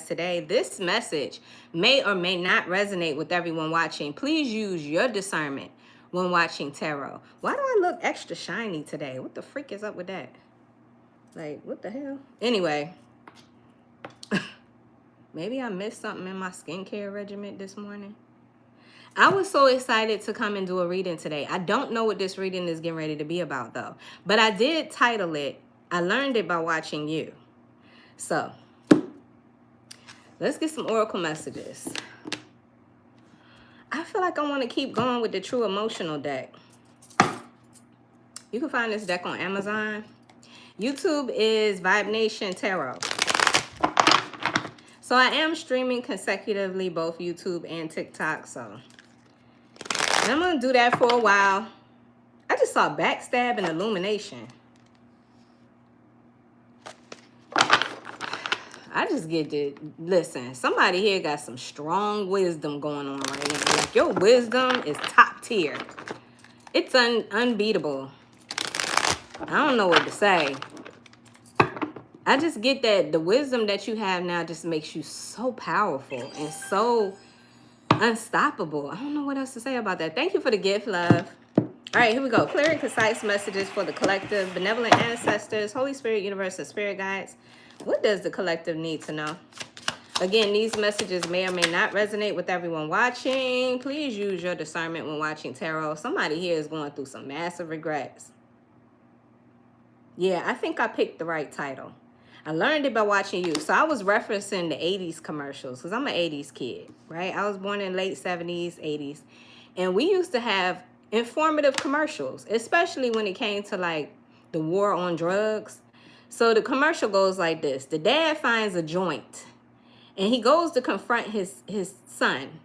guys today. This message may or may not resonate with everyone watching. Please use your discernment when watching tarot. Why do I look extra shiny today? What the freak is up with that? Like, what the hell? Anyway, maybe I missed something in my skincare regimen this morning. I was so excited to come and do a reading today. I don't know what this reading is getting ready to be about, though. But I did title it, I Learned It by Watching You. So, let's get some oracle messages. I feel like I want to keep going with the True Emotional deck. You can find this deck on Amazon. YouTube is Vibe Nation Tarot. So I am streaming consecutively both YouTube and TikTok. So I'm going to do that for a while. I just saw Backstab and Illumination. I just get to, listen, somebody here got some strong wisdom going on right now. Like, your wisdom is top tier. It's unbeatable. I don't know what to say. I just get that the wisdom that you have now just makes you so powerful and so unstoppable. I don't know what else to say about that. Thank you for the gift, love. All right, here we go. Clear and concise messages for the collective, benevolent ancestors, Holy Spirit, universe, and spirit guides. What does the collective need to know? Again, these messages may or may not resonate with everyone watching. Please use your discernment when watching tarot. Somebody here is going through some massive regrets. Yeah, I think I picked the right title. I learned it by watching you. So I was referencing the 80s commercials because I'm an 80s kid, right? I was born in late 70s, 80s. And we used to have informative commercials, especially when it came to like the war on drugs. So the commercial goes like this. The dad finds a joint and he goes to confront his son.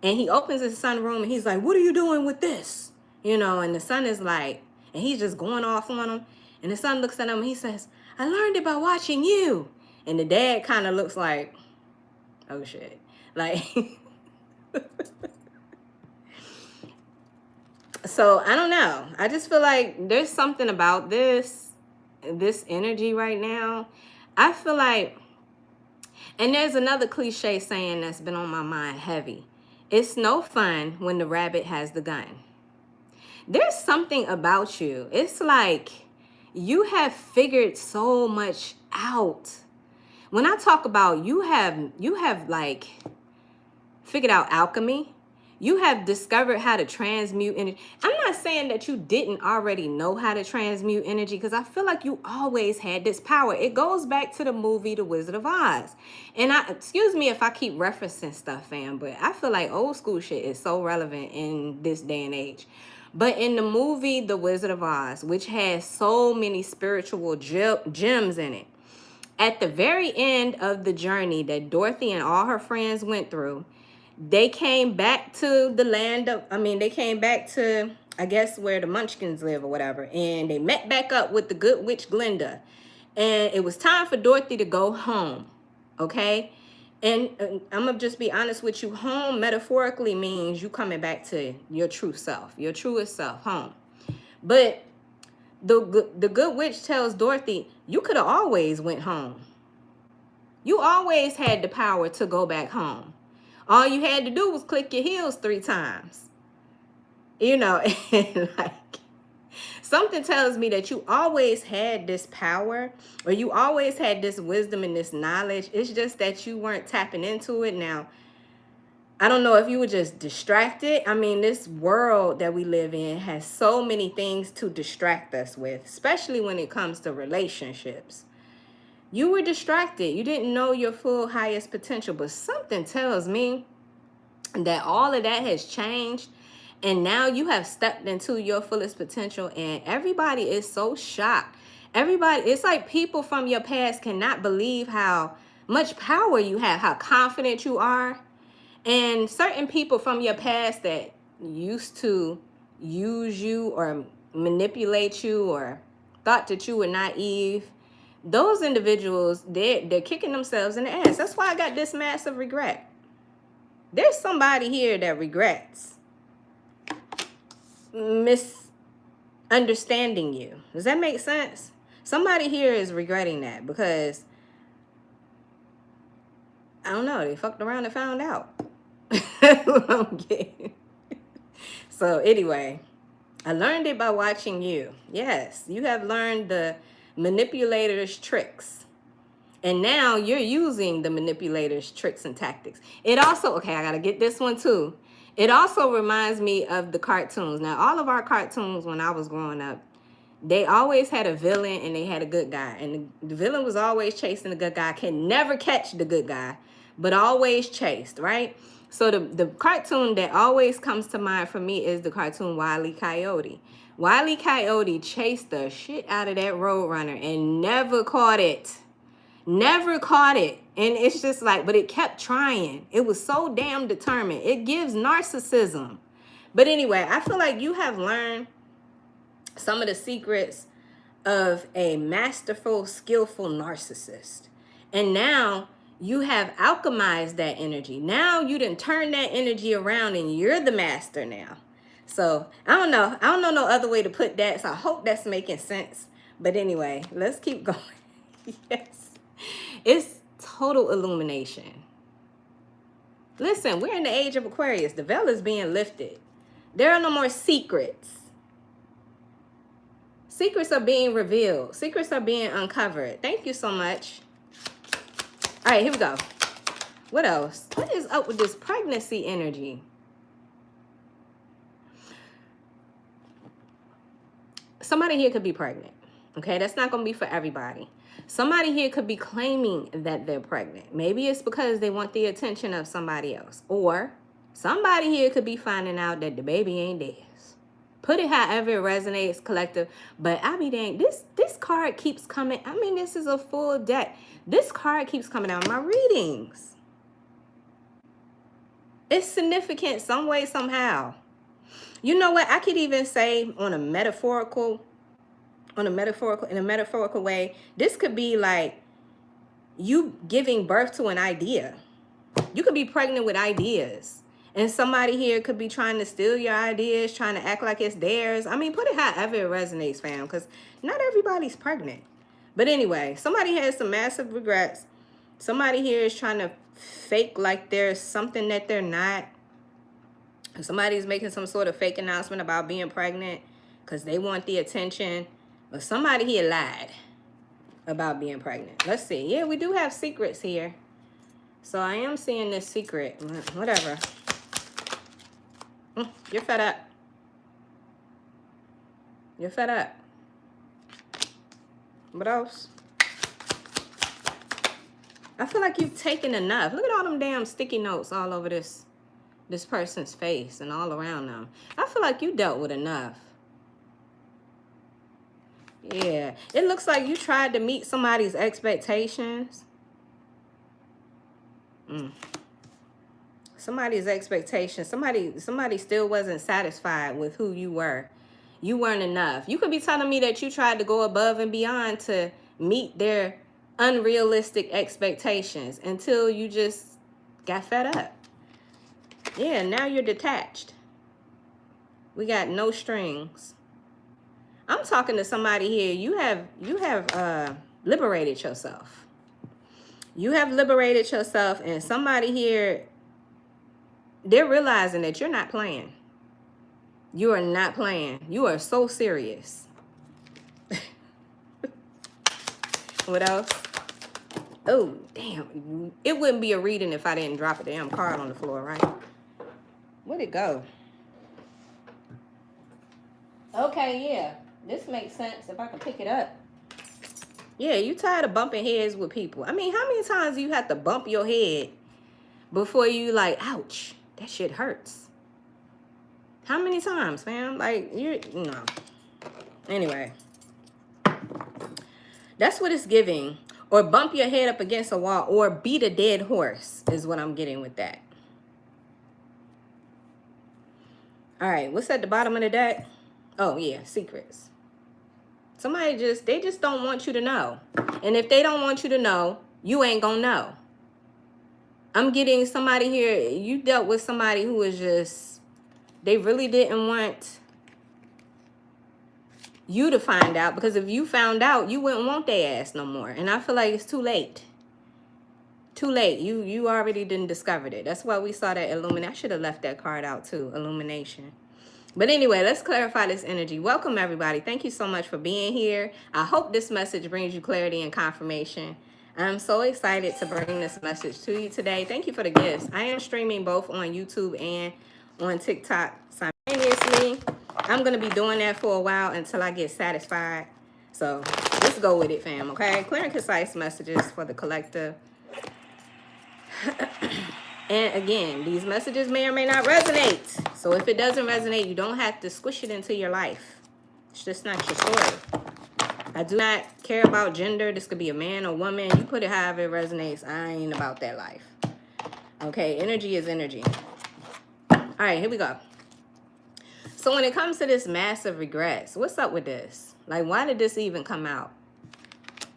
And he opens his son's room and he's like, what are you doing with this? You know, and the son is like, and he's just going off on him. And the son looks at him and he says, I learned it by watching you. And the dad kind of looks like, oh shit. Like, so I don't know. I just feel like there's something about this energy right now. I feel like, and there's another cliche saying that's been on my mind heavy. It's no fun when the rabbit has the gun. There's something about you. It's like, you have figured so much out. When I talk about you have like figured out alchemy. You have discovered how to transmute energy. I'm not saying that you didn't already know how to transmute energy because I feel like you always had this power. It goes back to the movie The Wizard of Oz. And excuse me if I keep referencing stuff, fam, but I feel like old school shit is so relevant in this day and age. But in the movie The Wizard of Oz, which has so many spiritual gems in it, at the very end of the journey that Dorothy and all her friends went through, they came back to the land of, they came back to, I guess, where the Munchkins live or whatever. And they met back up with the good witch Glinda. And it was time for Dorothy to go home, okay? And I'm going to just be honest with you. Home metaphorically means you coming back to your true self, your truest self, home. But the good witch tells Dorothy, you could have always went home. You always had the power to go back home. All you had to do was click your heels 3 times. You know, and like, something tells me that you always had this power, or you always had this wisdom and this knowledge. It's just that you weren't tapping into it. Now, I don't know if you were just distracted. This world that we live in has so many things to distract us with, especially when it comes to relationships. You were distracted. You didn't know your full highest potential, but something tells me that all of that has changed. And now you have stepped into your fullest potential, and everybody is so shocked. Everybody, it's like people from your past cannot believe how much power you have, how confident you are. And certain people from your past that used to use you or manipulate you or thought that you were naive, those individuals, they're kicking themselves in the ass. That's why I got this massive regret. There's somebody here that regrets misunderstanding you. Does that make sense? Somebody here is regretting that because I don't know. They fucked around and found out. That's what I'm getting. So anyway, I learned it by watching you. Yes, you have learned the manipulator's tricks. And now you're using the manipulator's tricks and tactics. It also, okay, I got to get this one too. It also reminds me of the cartoons. Now, all of our cartoons when I was growing up, they always had a villain and they had a good guy. And the villain was always chasing the good guy. Can never catch the good guy, but always chased, right? So the cartoon that always comes to mind for me is the cartoon Wile E. Coyote. Wile E. Coyote chased the shit out of that roadrunner and never caught it. Never caught it. And it's just like, but it kept trying. It was so damn determined. It gives narcissism. But anyway, I feel like you have learned some of the secrets of a masterful, skillful narcissist. And now you have alchemized that energy. Now you done turn that energy around and you're the master now. So I don't know. I don't know no other way to put that. So I hope that's making sense. But anyway, let's keep going. Yes. It's total illumination. Listen, we're in the age of Aquarius. The veil is being lifted. There are no more secrets. Secrets are being revealed. Secrets are being uncovered. Thank you so much. All right, here we go. What else? What is up with this pregnancy energy? Somebody here could be pregnant. Okay, that's not going to be for everybody. Somebody here could be claiming that they're pregnant. Maybe it's because they want the attention of somebody else. Or somebody here could be finding out that the baby ain't theirs. Put it however it resonates, collective. But I be dang, this card keeps coming. I mean, this is a full deck. This card keeps coming out in my readings. It's significant some way, somehow. You know what? I could even say in a metaphorical way, this could be like you giving birth to an idea. You could be pregnant with ideas. And somebody here could be trying to steal your ideas, trying to act like it's theirs. I mean, put it however it resonates, fam, because not everybody's pregnant. But anyway, somebody has some massive regrets. Somebody here is trying to fake like there's something that they're not. Somebody's making some sort of fake announcement about being pregnant because they want the attention. But somebody here lied about being pregnant. Let's see. Yeah, we do have secrets here. So I am seeing this secret. Whatever. You're fed up. You're fed up. What else? I feel like you've taken enough. Look at all them damn sticky notes all over this person's face and all around them. I feel like you dealt with enough. Yeah. It looks like you tried to meet somebody's expectations. Somebody's expectations. Somebody still wasn't satisfied with who you were. You weren't enough. You could be telling me that you tried to go above and beyond to meet their unrealistic expectations until you just got fed up. Yeah, now you're detached. We got no strings. I'm talking to somebody here. You have liberated yourself. You have liberated yourself, and somebody here, they're realizing that you're not playing. You are not playing. You are so serious. What else? Oh, damn. It wouldn't be a reading if I didn't drop a damn card on the floor, right? Where'd it go? Okay, yeah. This makes sense if I can pick it up. Yeah, you tired of bumping heads with people. I mean, how many times do you have to bump your head before you like, ouch, that shit hurts? How many times, fam? Like, no. Anyway. That's what it's giving. Or bump your head up against a wall or beat a dead horse is what I'm getting with that. All right, what's at the bottom of the deck? Oh, yeah, secrets. Somebody they just don't want you to know. And if they don't want you to know, you ain't gonna know. I'm getting somebody here, you dealt with somebody who was just, they really didn't want you to find out, because if you found out, you wouldn't want their ass no more. And I feel like it's too late. Too late. You already didn't discovered it. That's why we saw that Illumination. I should have left that card out too. Illumination. But anyway, let's clarify this energy. Welcome, everybody. Thank you so much for being here. I hope this message brings you clarity and confirmation. I'm so excited to bring this message to you today. Thank you for the gifts. I am streaming both on YouTube and on TikTok simultaneously. I'm going to be doing that for a while until I get satisfied. So let's go with it, fam, okay? Clear and concise messages for the collective. And again, these messages may or may not resonate. So if it doesn't resonate, you don't have to squish it into your life. It's just not your story. I do not care about gender. This could be a man or woman. You put it however it resonates. I ain't about that life. Okay, energy is energy. All right, here we go. So when it comes to this massive regrets, what's up with this? Like, why did this even come out?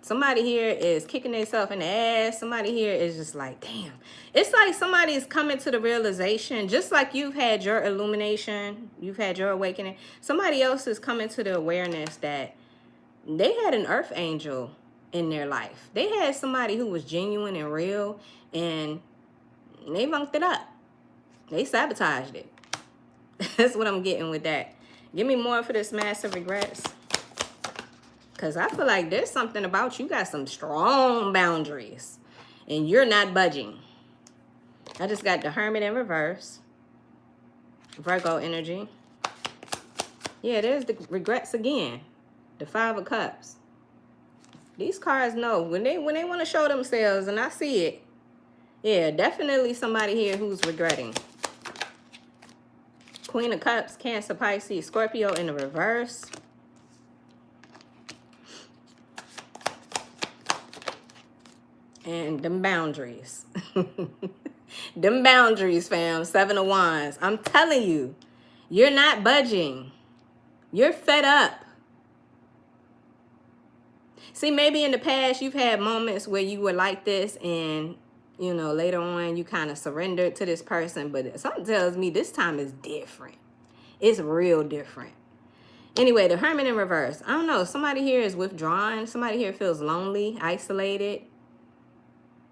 Somebody here is kicking themselves in the ass. Somebody here is just like, damn. It's like somebody's coming to the realization, just like you've had your illumination, you've had your awakening. Somebody else is coming to the awareness that they had an earth angel in their life. They had somebody who was genuine and real, and they bunked it up. They sabotaged it. That's what I'm getting with that. Give me more for this massive regrets. Because I feel like there's something about you got some strong boundaries and you're not budging. I just got the Hermit in reverse. Virgo energy. Yeah, there's the regrets again. The Five of Cups. These cards know when they want to show themselves, and I see it. Yeah, definitely somebody here who's regretting. Queen of Cups, Cancer, Pisces, Scorpio in the reverse. And them boundaries. Them boundaries, fam. Seven of Wands. I'm telling you, you're not budging. You're fed up. See, maybe in the past you've had moments where you were like this and, you know, later on you kind of surrendered to this person. But something tells me this time is different. It's real different. Anyway, the Hermit in reverse. I don't know. Somebody here is withdrawn. Somebody here feels lonely, isolated.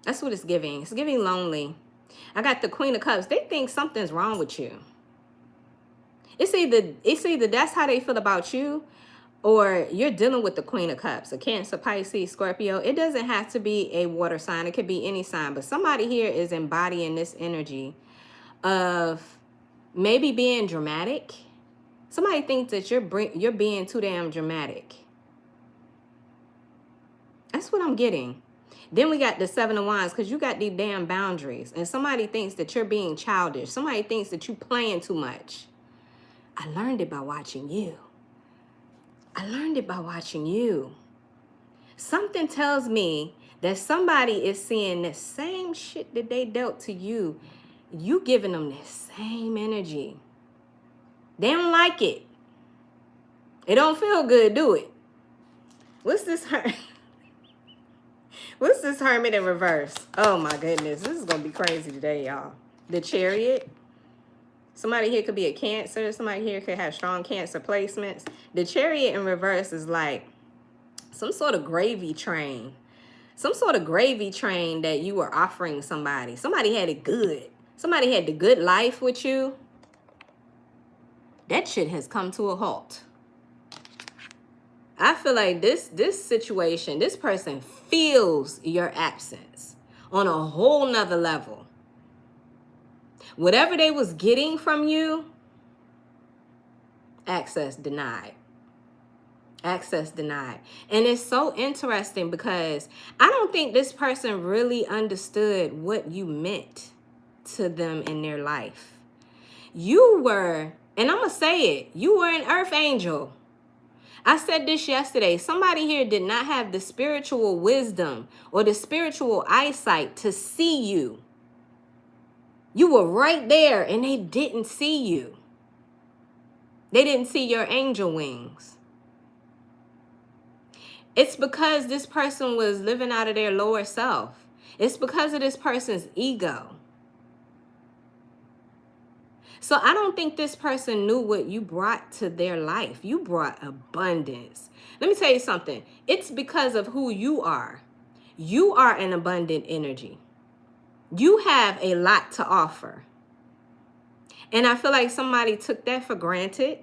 That's what it's giving. It's giving lonely. I got the Queen of Cups. They think something's wrong with you. It's either that's how they feel about you, or you're dealing with the Queen of Cups, a Cancer, Pisces, Scorpio. It doesn't have to be a water sign. It could be any sign. But somebody here is embodying this energy of maybe being dramatic. Somebody thinks that you're being too damn dramatic. That's what I'm getting. Then we got the Seven of Wands, because you got these damn boundaries. And somebody thinks that you're being childish. Somebody thinks that you're playing too much. I learned it by watching you. I learned it by watching you. Something tells me that somebody is seeing the same shit that they dealt to you. You giving them this same energy. They don't like it. It don't feel good, do it? What's this hurt? What's this Hermit in reverse? Oh my goodness. This is going to be crazy today, y'all. The Chariot. Somebody here could be a Cancer. Somebody here could have strong Cancer placements. The Chariot in reverse is like some sort of gravy train. Some sort of gravy train that you were offering somebody. Somebody had it good. Somebody had the good life with you. That shit has come to a halt. I feel like this situation, this person feels your absence on a whole nother level. Whatever they was getting from you, access denied. Access denied. And it's so interesting because I don't think this person really understood what you meant to them in their life. You were, and I'm going to say it, you were an earth angel. I said this yesterday. Somebody here did not have the spiritual wisdom or the spiritual eyesight to see you. You were right there and they didn't see you. They didn't see your angel wings. It's because this person was living out of their lower self. It's because of this person's ego. So I don't think this person knew what you brought to their life. You brought abundance. Let me tell you something. It's because of who you are. You are an abundant energy. You have a lot to offer. And I feel like somebody took that for granted.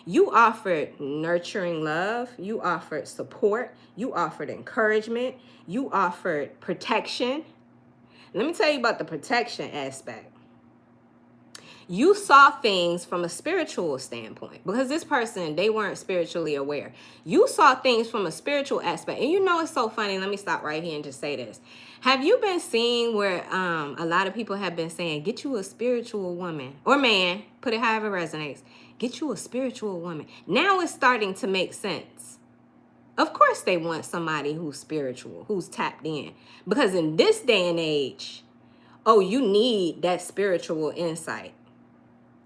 You offered nurturing love. You offered support. You offered encouragement. You offered protection. Let me tell you about the protection aspect. You saw things from a spiritual standpoint because this person, they weren't spiritually aware. You saw things from a spiritual aspect. And you know, it's so funny. Let me stop right here and just say this. Have you been seeing where a lot of people have been saying, get you a spiritual woman or man, put it however it resonates, get you a spiritual woman. Now it's starting to make sense. Of course they want somebody who's spiritual, who's tapped in. Because in this day and age, oh, you need that spiritual insight.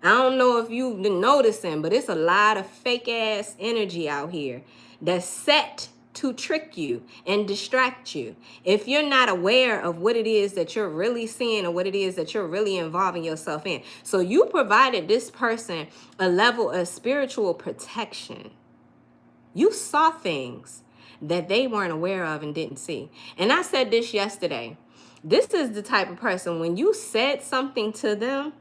I don't know if you've been noticing, but it's a lot of fake ass energy out here that's set to trick you and distract you. If you're not aware of what it is that you're really seeing or what it is that you're really involving yourself in. So you provided this person a level of spiritual protection. You saw things that they weren't aware of and didn't see. And I said this yesterday. This is the type of person, when you said something to them,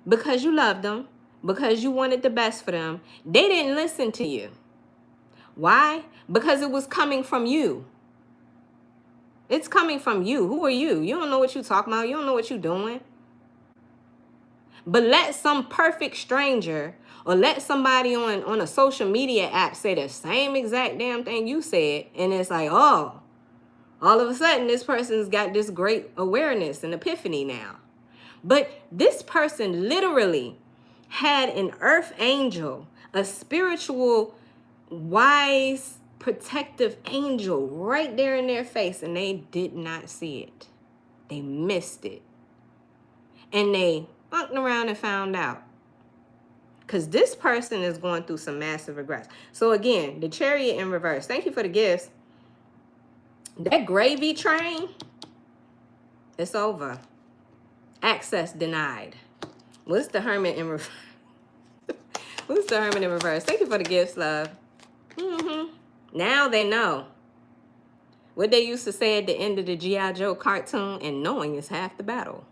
because you loved them, because you wanted the best for them, they didn't listen to you. Why? Because it was coming from you. It's coming from you. Who are you? You don't know what you're talking about. You don't know what you're doing. But let some perfect stranger or let somebody on a social media app say the same exact damn thing you said, and it's like, oh, all of a sudden this person's got this great awareness and epiphany now. But this person literally had an earth angel, a spiritual, wise, protective angel right there in their face, and they did not see it. They missed it. And they fucked around and found out. Because this person is going through some massive regrets. So again, the Chariot in reverse. Thank you for the gifts. That gravy train, it's over. Access denied. What's the Hermit in reverse? What's the Hermit in reverse? Thank you for the gifts, love. Now they know. What they used to say at the end of the G.I. Joe cartoon, and knowing is half the battle.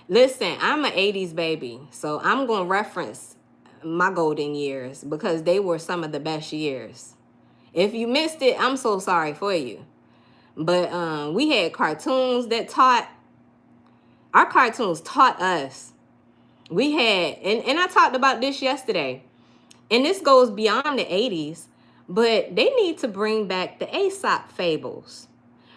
Listen, I'm an 80s baby, so I'm going to reference my golden years because they were some of the best years. If you missed it, I'm so sorry for you. But we had cartoons that taught. Our cartoons taught us. We had, and I talked about this yesterday, and this goes beyond the 80s, but they need to bring back the Aesop fables.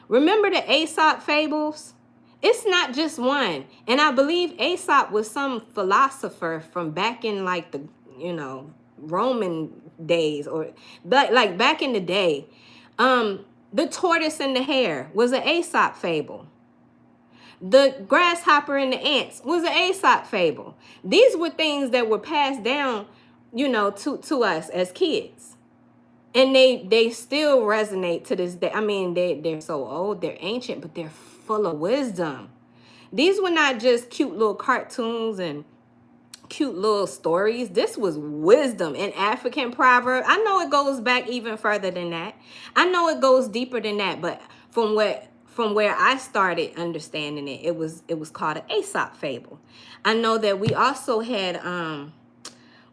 Remember the Aesop fables? It's not just one. And I believe Aesop was some philosopher from back in like the, Roman days, or like back in the day. The tortoise and the hare was an Aesop fable. The grasshopper and the ants was an Aesop fable. These were things that were passed down, to us as kids. And they still resonate to this day. I mean, they're so old, they're ancient, but they're full of wisdom. These were not just cute little cartoons and cute little stories. This was wisdom, an African proverb. I know it goes back even further than that. I know it goes deeper than that, but from where I started understanding it, it was called an Aesop fable. I know that we also had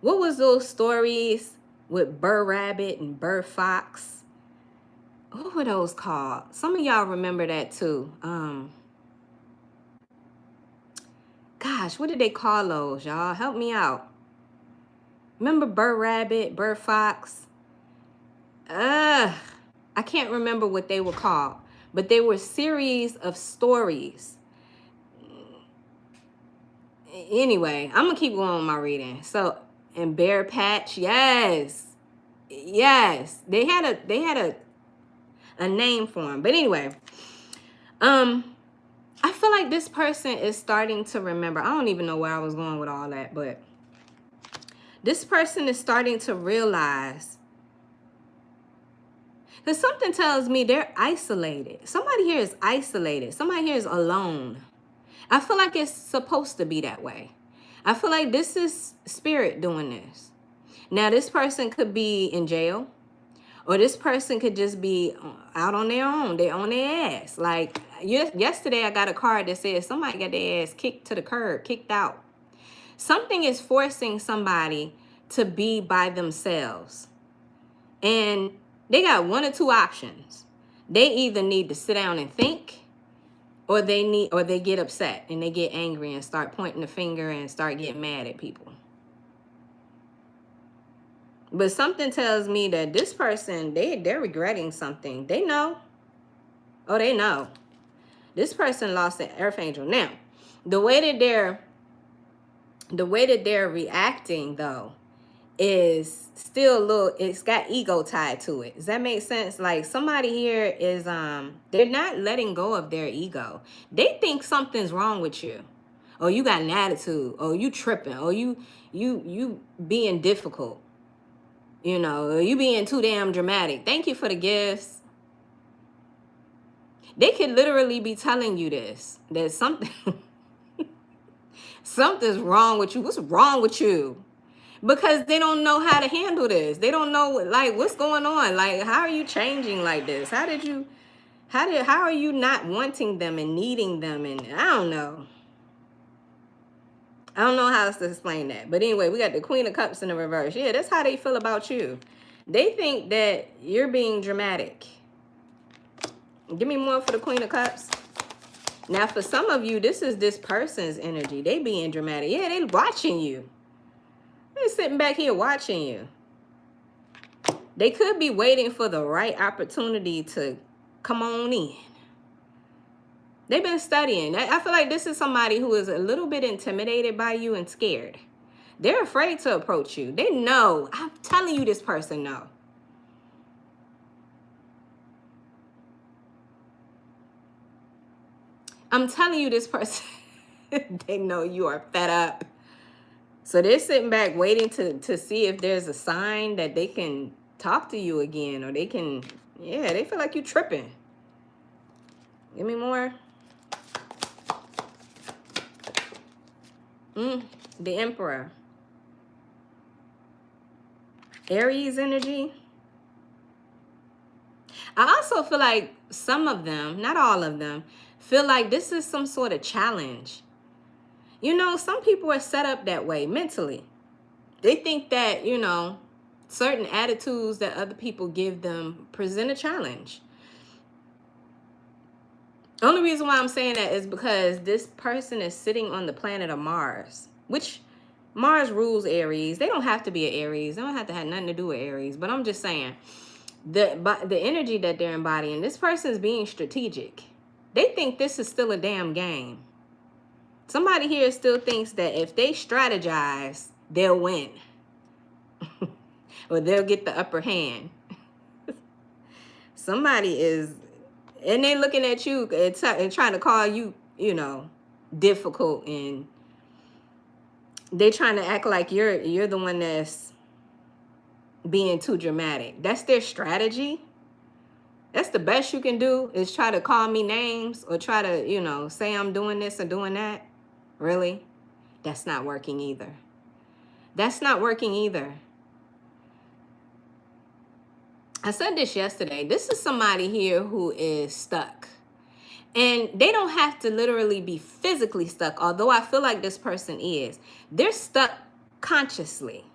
what was those stories with Burr Rabbit and Burr Fox? What were those called? Some of y'all remember that too. Gosh, what did they call those, y'all? Help me out. Remember Burr Rabbit, Burr Fox? I can't remember what they were called. But they were series of stories. Anyway, I'm going to keep going with my reading. So, and Bear Patch, yes. Yes. They had a name for them. But anyway, I feel like this person is starting to remember. I don't even know where I was going with all that, but this person is starting to realize. Because something tells me they're isolated. Somebody here is isolated. Somebody here is alone. I feel like it's supposed to be that way. I feel like this is spirit doing this. Now, this person could be in jail, Or this person could just be out on their own. They on their ass. Like yesterday I got a card that says somebody got their ass kicked to the curb, kicked out. Something is forcing somebody to be by themselves. And they got one or two options. They either need to sit down and think, or they get upset and they get angry and start pointing the finger and start getting mad at people. But something tells me that this person, they're regretting something. They know. Oh, they know. This person lost an earth angel. Now, the way that they're reacting though is still a little, it's got ego tied to it. Does that make sense? Like somebody here is they're not letting go of their ego. They think something's wrong with you. Oh, you got an attitude. Oh, you tripping. Oh, you being difficult. You know, you being too damn dramatic. Thank you for the gifts. They could literally be telling you this. That something's wrong with you. What's wrong with you? Because they don't know how to handle this. They don't know, like, what's going on. Like, how are you changing like this? How are you not wanting them and needing them? And I don't know. I don't know how else to explain that. But anyway, we got the Queen of Cups in the reverse. Yeah, that's how they feel about you. They think that you're being dramatic. Give me more for the Queen of Cups. Now, for some of you, this is this person's energy. They being dramatic. Yeah, they watching you. They're sitting back here watching you. They could be waiting for the right opportunity to come on in. They've been studying. I feel like this is somebody who is a little bit intimidated by you and scared. They're afraid to approach you. They know. I'm telling you, this person know. I'm telling you, this person, they know you are fed up. So they're sitting back waiting to see if there's a sign that they can talk to you again, or they can, yeah, they feel like you tripping. Give me more. The Emperor. Aries energy. I also feel like some of them, not all of them, feel like this is some sort of challenge. You know, some people are set up that way mentally. They think that, you know, certain attitudes that other people give them present a challenge. Only reason why I'm saying that is because this person is sitting on the planet of Mars, which Mars rules Aries. They don't have to be an Aries. They don't have to have nothing to do with Aries. But I'm just saying, the energy that they're embodying, this person is being strategic. They think this is still a damn game. Somebody here still thinks that if they strategize, they'll win. Or they'll get the upper hand. Somebody is... And they looking at you and trying to call you, you know, difficult, and they trying to act like you're the one that's being too dramatic. That's their strategy. That's the best you can do, is try to call me names or try to, you know, say I'm doing this or doing that. Really? That's not working either. That's not working either. I said this yesterday. This is somebody here who is stuck. And they don't have to literally be physically stuck, although I feel like this person is. They're stuck consciously.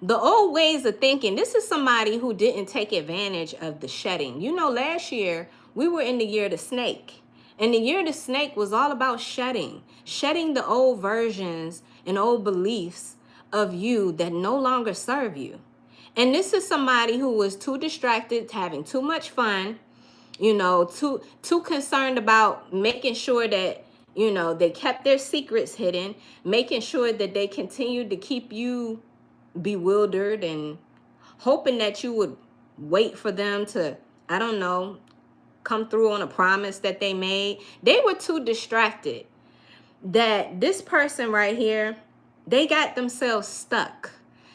The old ways of thinking, this is somebody who didn't take advantage of the shedding. You know, last year, we were in the year of the snake. And the year of the snake was all about shedding. Shedding the old versions and old beliefs of you that no longer serve you. And this is somebody who was too distracted, having too much fun, you know, too concerned about making sure that, you know, they kept their secrets hidden, making sure that they continued to keep you bewildered and hoping that you would wait for them to, I don't know, come through on a promise that they made. They were too distracted that this person right here, they got themselves stuck.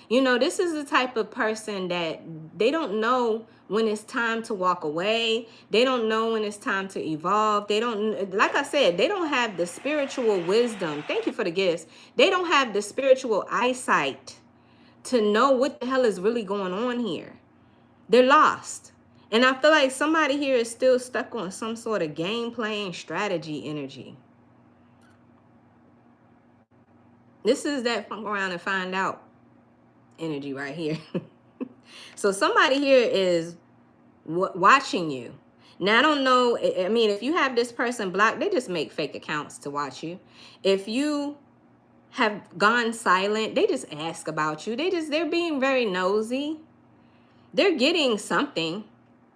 You know, this is the type of person that they don't know when it's time to walk away. They don't know when it's time to evolve. They don't, like I said, they don't have the spiritual wisdom. Thank you for the gifts. They don't have the spiritual eyesight to know what the hell is really going on here. They're lost. And I feel like somebody here is still stuck on some sort of game playing strategy energy. This is that fuck around and find out energy right here. So somebody here is watching you. Now, I don't know. I mean, if you have this person blocked, they just make fake accounts to watch you. If you have gone silent, they just ask about you. They're being very nosy. They're getting something.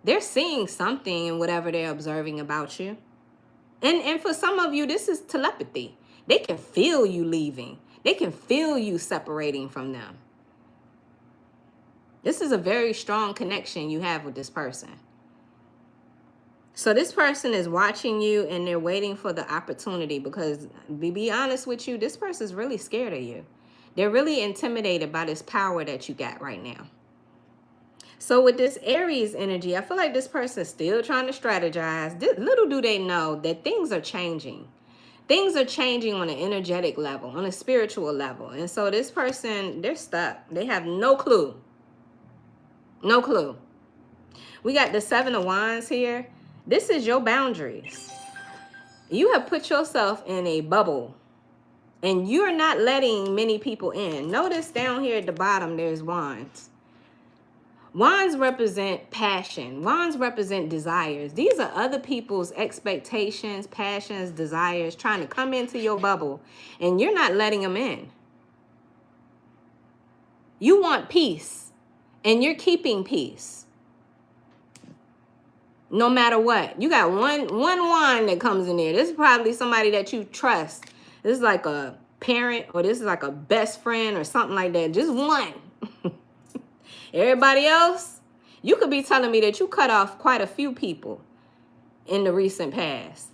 They're seeing something in whatever they're observing about you. And for some of you, this is telepathy. They can feel you leaving. They can feel you separating from them. This is a very strong connection you have with this person. So this person is watching you and they're waiting for the opportunity, because be honest with you, this person is really scared of you. They're really intimidated by this power that you got right now. So with this Aries energy, I feel like this person is still trying to strategize. Little do they know that things are changing. Things are changing on an energetic level, on a spiritual level. And so this person, they're stuck. They have no clue. No clue. We got the 7 of Wands here. This is your boundaries. You have put yourself in a bubble and you're not letting many people in. Notice down here at the bottom, there's Wands. Wands represent passion. Wands represent desires. These are other people's expectations, passions, desires trying to come into your bubble, and you're not letting them in. You want peace, and you're keeping peace. No matter what. You got one wand that comes in there. This is probably somebody that you trust. This is like a parent, or this is like a best friend or something like that. Just one. Everybody else, you could be telling me that you cut off quite a few people in the recent past.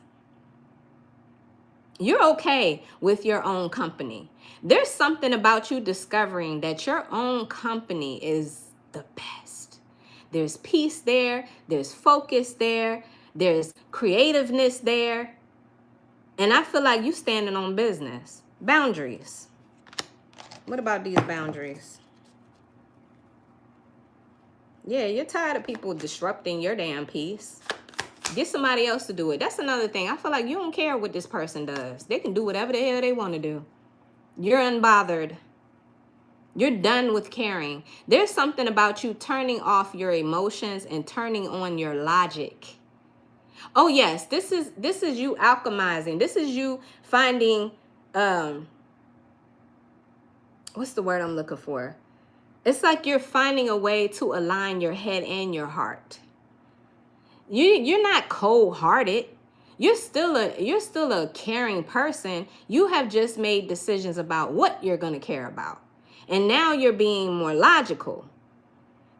You're okay with your own company. There's something about you discovering that your own company is the best. There's peace there. There's focus there. There's creativeness there. And I feel like you're standing on business. Boundaries. What about these boundaries? Yeah, you're tired of people disrupting your damn peace. Get somebody else to do it. That's another thing. I feel like you don't care what this person does. They can do whatever the hell they want to do. You're unbothered. You're done with caring. There's something about you turning off your emotions and turning on your logic. Oh yes, this is you alchemizing. This is you finding what's the word I'm looking for? It's like you're finding a way to align your head and your heart. You're not cold-hearted. You're still a caring person. You have just made decisions about what you're going to care about. And now you're being more logical.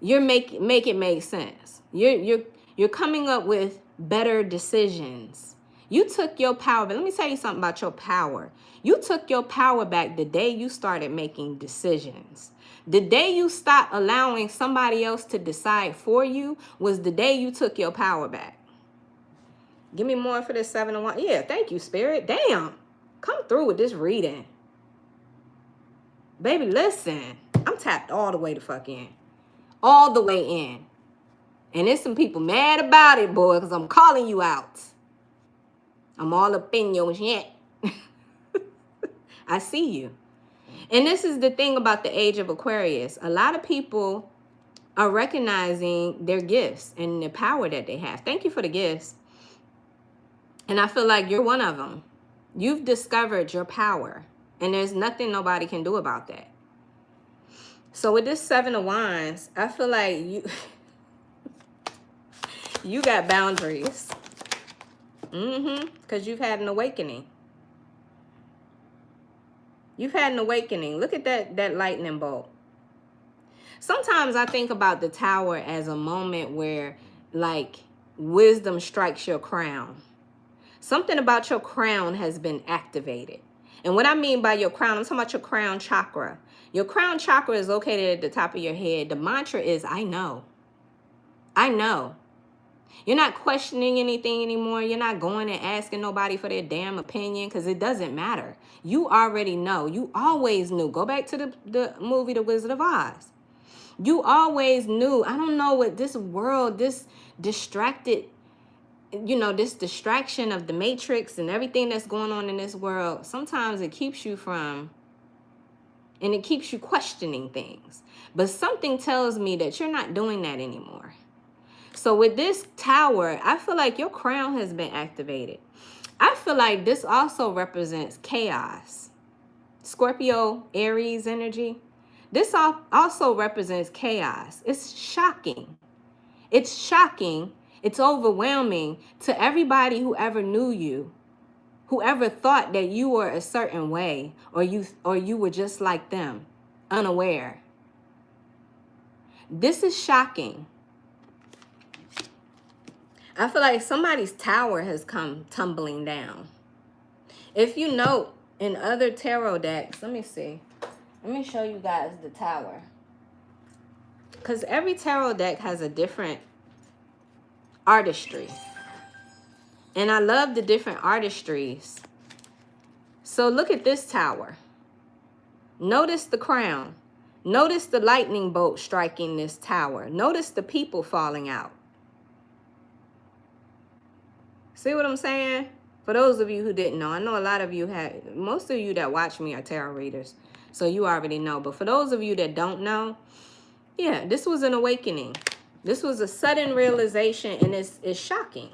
You're make it make sense. You're coming up with better decisions. You took your power, but let me tell you something about your power. You took your power back the day you started making decisions. The day you stopped allowing somebody else to decide for you was the day you took your power back. Give me more for this 7 of Wands. Yeah, thank you, Spirit. Damn. Come through with this reading. Baby, listen. I'm tapped all the way the fuck in. All the way in. And there's some people mad about it, boy, because I'm calling you out. I'm all up in your shit. I see you. And this is the thing about the age of Aquarius. A lot of people are recognizing their gifts and the power that they have. Thank you for the gifts. And I feel like you're one of them. You've discovered your power. And there's nothing nobody can do about that. So with this 7 of Wands, I feel like you got boundaries. Because you've had an awakening. You've had an awakening. Look at that lightning bolt. Sometimes I think about the Tower as a moment where, like, wisdom strikes your crown. Something about your crown has been activated. And what I mean by your crown, I'm talking about your crown chakra. Your crown chakra is located at the top of your head. The mantra is, I know. I know. You're not questioning anything anymore. You're not going and asking nobody for their damn opinion, because it doesn't matter. You already know. You always knew. Go back to the movie The Wizard of Oz. You always knew. I don't know what this world, this distracted, you know, this distraction of the matrix and everything that's going on in this world, sometimes it keeps you from, and it keeps you questioning things. But something tells me that you're not doing that anymore. So with this tower, I feel like your crown has been activated. I feel like this also represents chaos. Scorpio, Aries energy. This also represents chaos. It's shocking. It's shocking. It's overwhelming to everybody who ever knew you, whoever thought that you were a certain way, or you were just like them, unaware. This is shocking. I feel like somebody's tower has come tumbling down. If you note in other tarot decks, let me see. Let me show you guys the tower. Because every tarot deck has a different artistry. And I love the different artistries. So look at this tower. Notice the crown. Notice the lightning bolt striking this tower. Notice the people falling out. See what I'm saying? For those of you who didn't know, I know a lot of you had, most of you that watch me are tarot readers, so you already know. But for those of you that don't know, yeah, this was an awakening. This was a sudden realization, and it's shocking.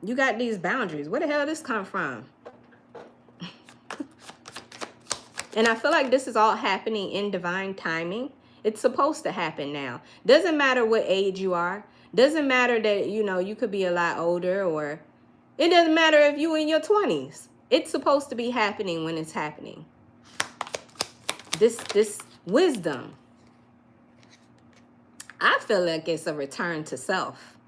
You got these boundaries. Where the hell did this come from? And I feel like this is all happening in divine timing. It's supposed to happen now. Doesn't matter what age you are. Doesn't matter that, you know, you could be a lot older, or it doesn't matter if you in your 20s. It's supposed to be happening when it's happening. This wisdom. I feel like it's a return to self.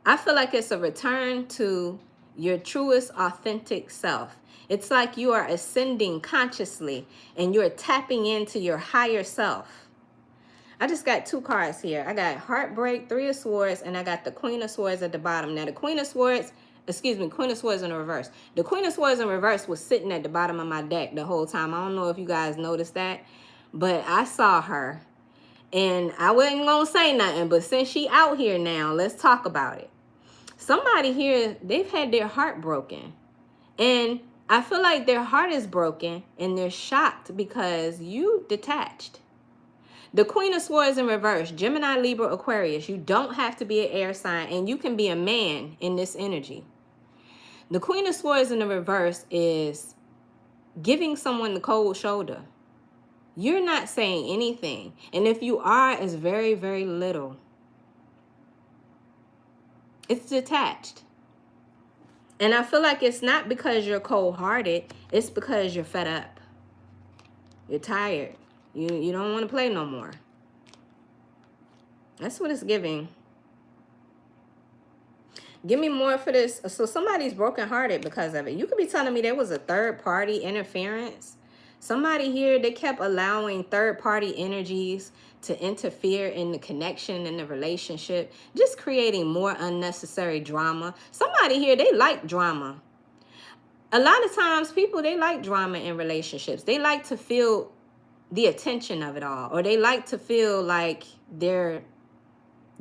I feel like it's a return to your truest, authentic self. It's like you are ascending consciously and you're tapping into your higher self. I just got two cards here. I got Heartbreak, Three of Swords, and I got the Queen of Swords at the bottom. Now, the Queen of Swords, Queen of Swords in the reverse. The Queen of Swords in reverse was sitting at the bottom of my deck the whole time. I don't know if you guys noticed that, but I saw her. And I wasn't going to say nothing, but since she out here now, let's talk about it. Somebody here, they've had their heart broken. And I feel like their heart is broken and they're shocked because you detached. The Queen of Swords in reverse, Gemini, Libra, Aquarius. You don't have to be an air sign, and you can be a man in this energy. The Queen of Swords in the reverse is giving someone the cold shoulder. You're not saying anything. And if you are, it's very, very little. It's detached. And I feel like it's not because you're cold-hearted. It's because you're fed up. You're tired. You don't want to play no more. That's what it's giving. Give me more for this. So somebody's brokenhearted because of it. You could be telling me there was a third-party interference. Somebody here, they kept allowing third-party energies to interfere in the connection and the relationship, just creating more unnecessary drama. Somebody here, they like drama. A lot of times people, they like drama in relationships. They like to feel the attention of it all, or they like to feel like they're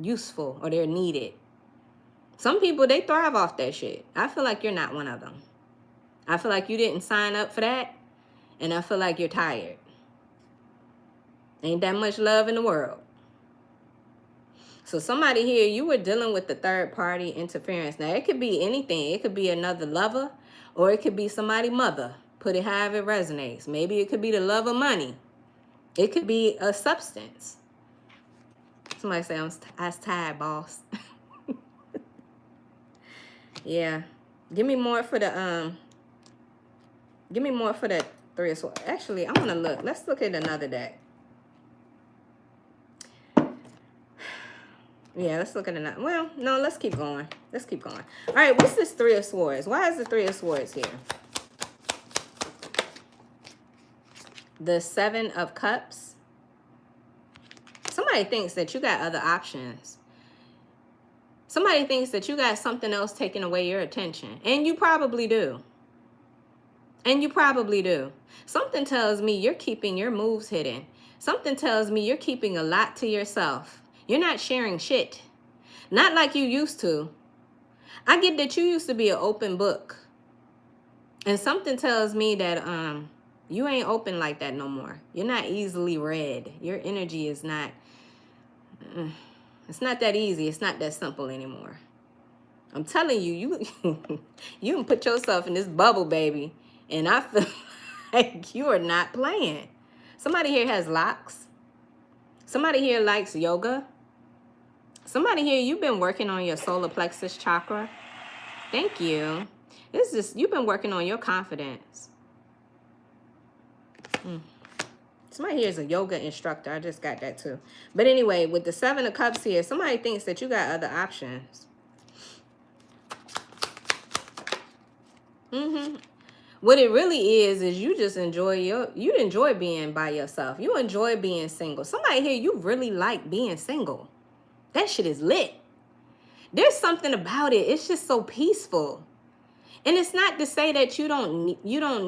useful or they're needed. Some people, they thrive off that shit. I feel like you're not one of them. I feel like you didn't sign up for that, and I feel like you're tired. Ain't that much love in the world. So somebody here, you were dealing with the third party interference. Now, it could be anything. It could be another lover, or it could be somebody's mother. Put it however it resonates. Maybe it could be the love of money. It could be a substance. Somebody say, I was tired, boss. Yeah. Give me more for the Three of Swords. Actually, I want to look. Let's look at another deck. Yeah, let's look at another. Well, no, let's keep going. Let's keep going. All right, what's this Three of Swords? Why is the Three of Swords here? The Seven of Cups. Somebody thinks that you got other options. Somebody thinks that you got something else taking away your attention. And you probably do. And you probably do. Something tells me you're keeping your moves hidden. Something tells me you're keeping a lot to yourself. You're not sharing shit. Not like you used to. I get that you used to be an open book. And something tells me that you ain't open like that no more. You're not easily read. Your energy is not, it's not that easy. It's not that simple anymore. I'm telling you, you can put yourself in this bubble, baby. And I feel like you are not playing. Somebody here has locks. Somebody here likes yoga. Somebody here, you've been working on your solar plexus chakra. Thank you. This is, you've been working on your confidence. Somebody here is a yoga instructor. I just got that too. But anyway, with the 7 of Cups here, somebody thinks that you got other options. What it really is you just enjoy you enjoy being by yourself. You enjoy being single. Somebody here, you really like being single. That shit is lit. There's something about it. It's just so peaceful. And it's not to say that you don't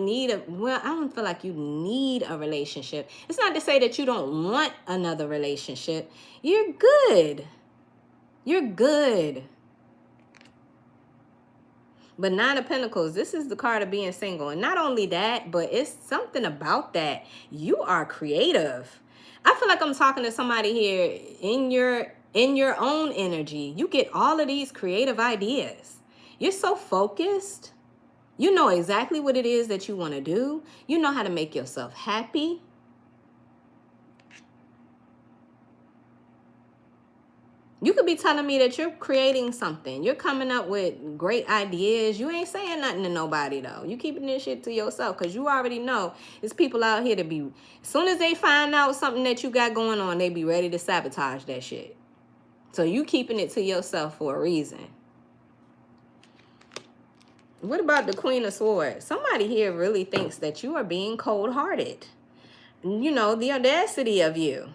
need a, well, I don't feel like you need a relationship. It's not to say that you don't want another relationship. You're good. You're good. But 9 of Pentacles, this is the card of being single. And not only that, but it's something about that. You are creative. I feel like I'm talking to somebody here in your own energy. You get all of these creative ideas. You're so focused. You know exactly what it is that you want to do. You know how to make yourself happy. You could be telling me that you're creating something. You're coming up with great ideas. You ain't saying nothing to nobody, though. You keeping this shit to yourself because you already know there's people out here to be, as soon as they find out something that you got going on, they be ready to sabotage that shit. So you keeping it to yourself for a reason. What about the Queen of Swords? Somebody here really thinks that you are being cold-hearted. You know, the audacity of you.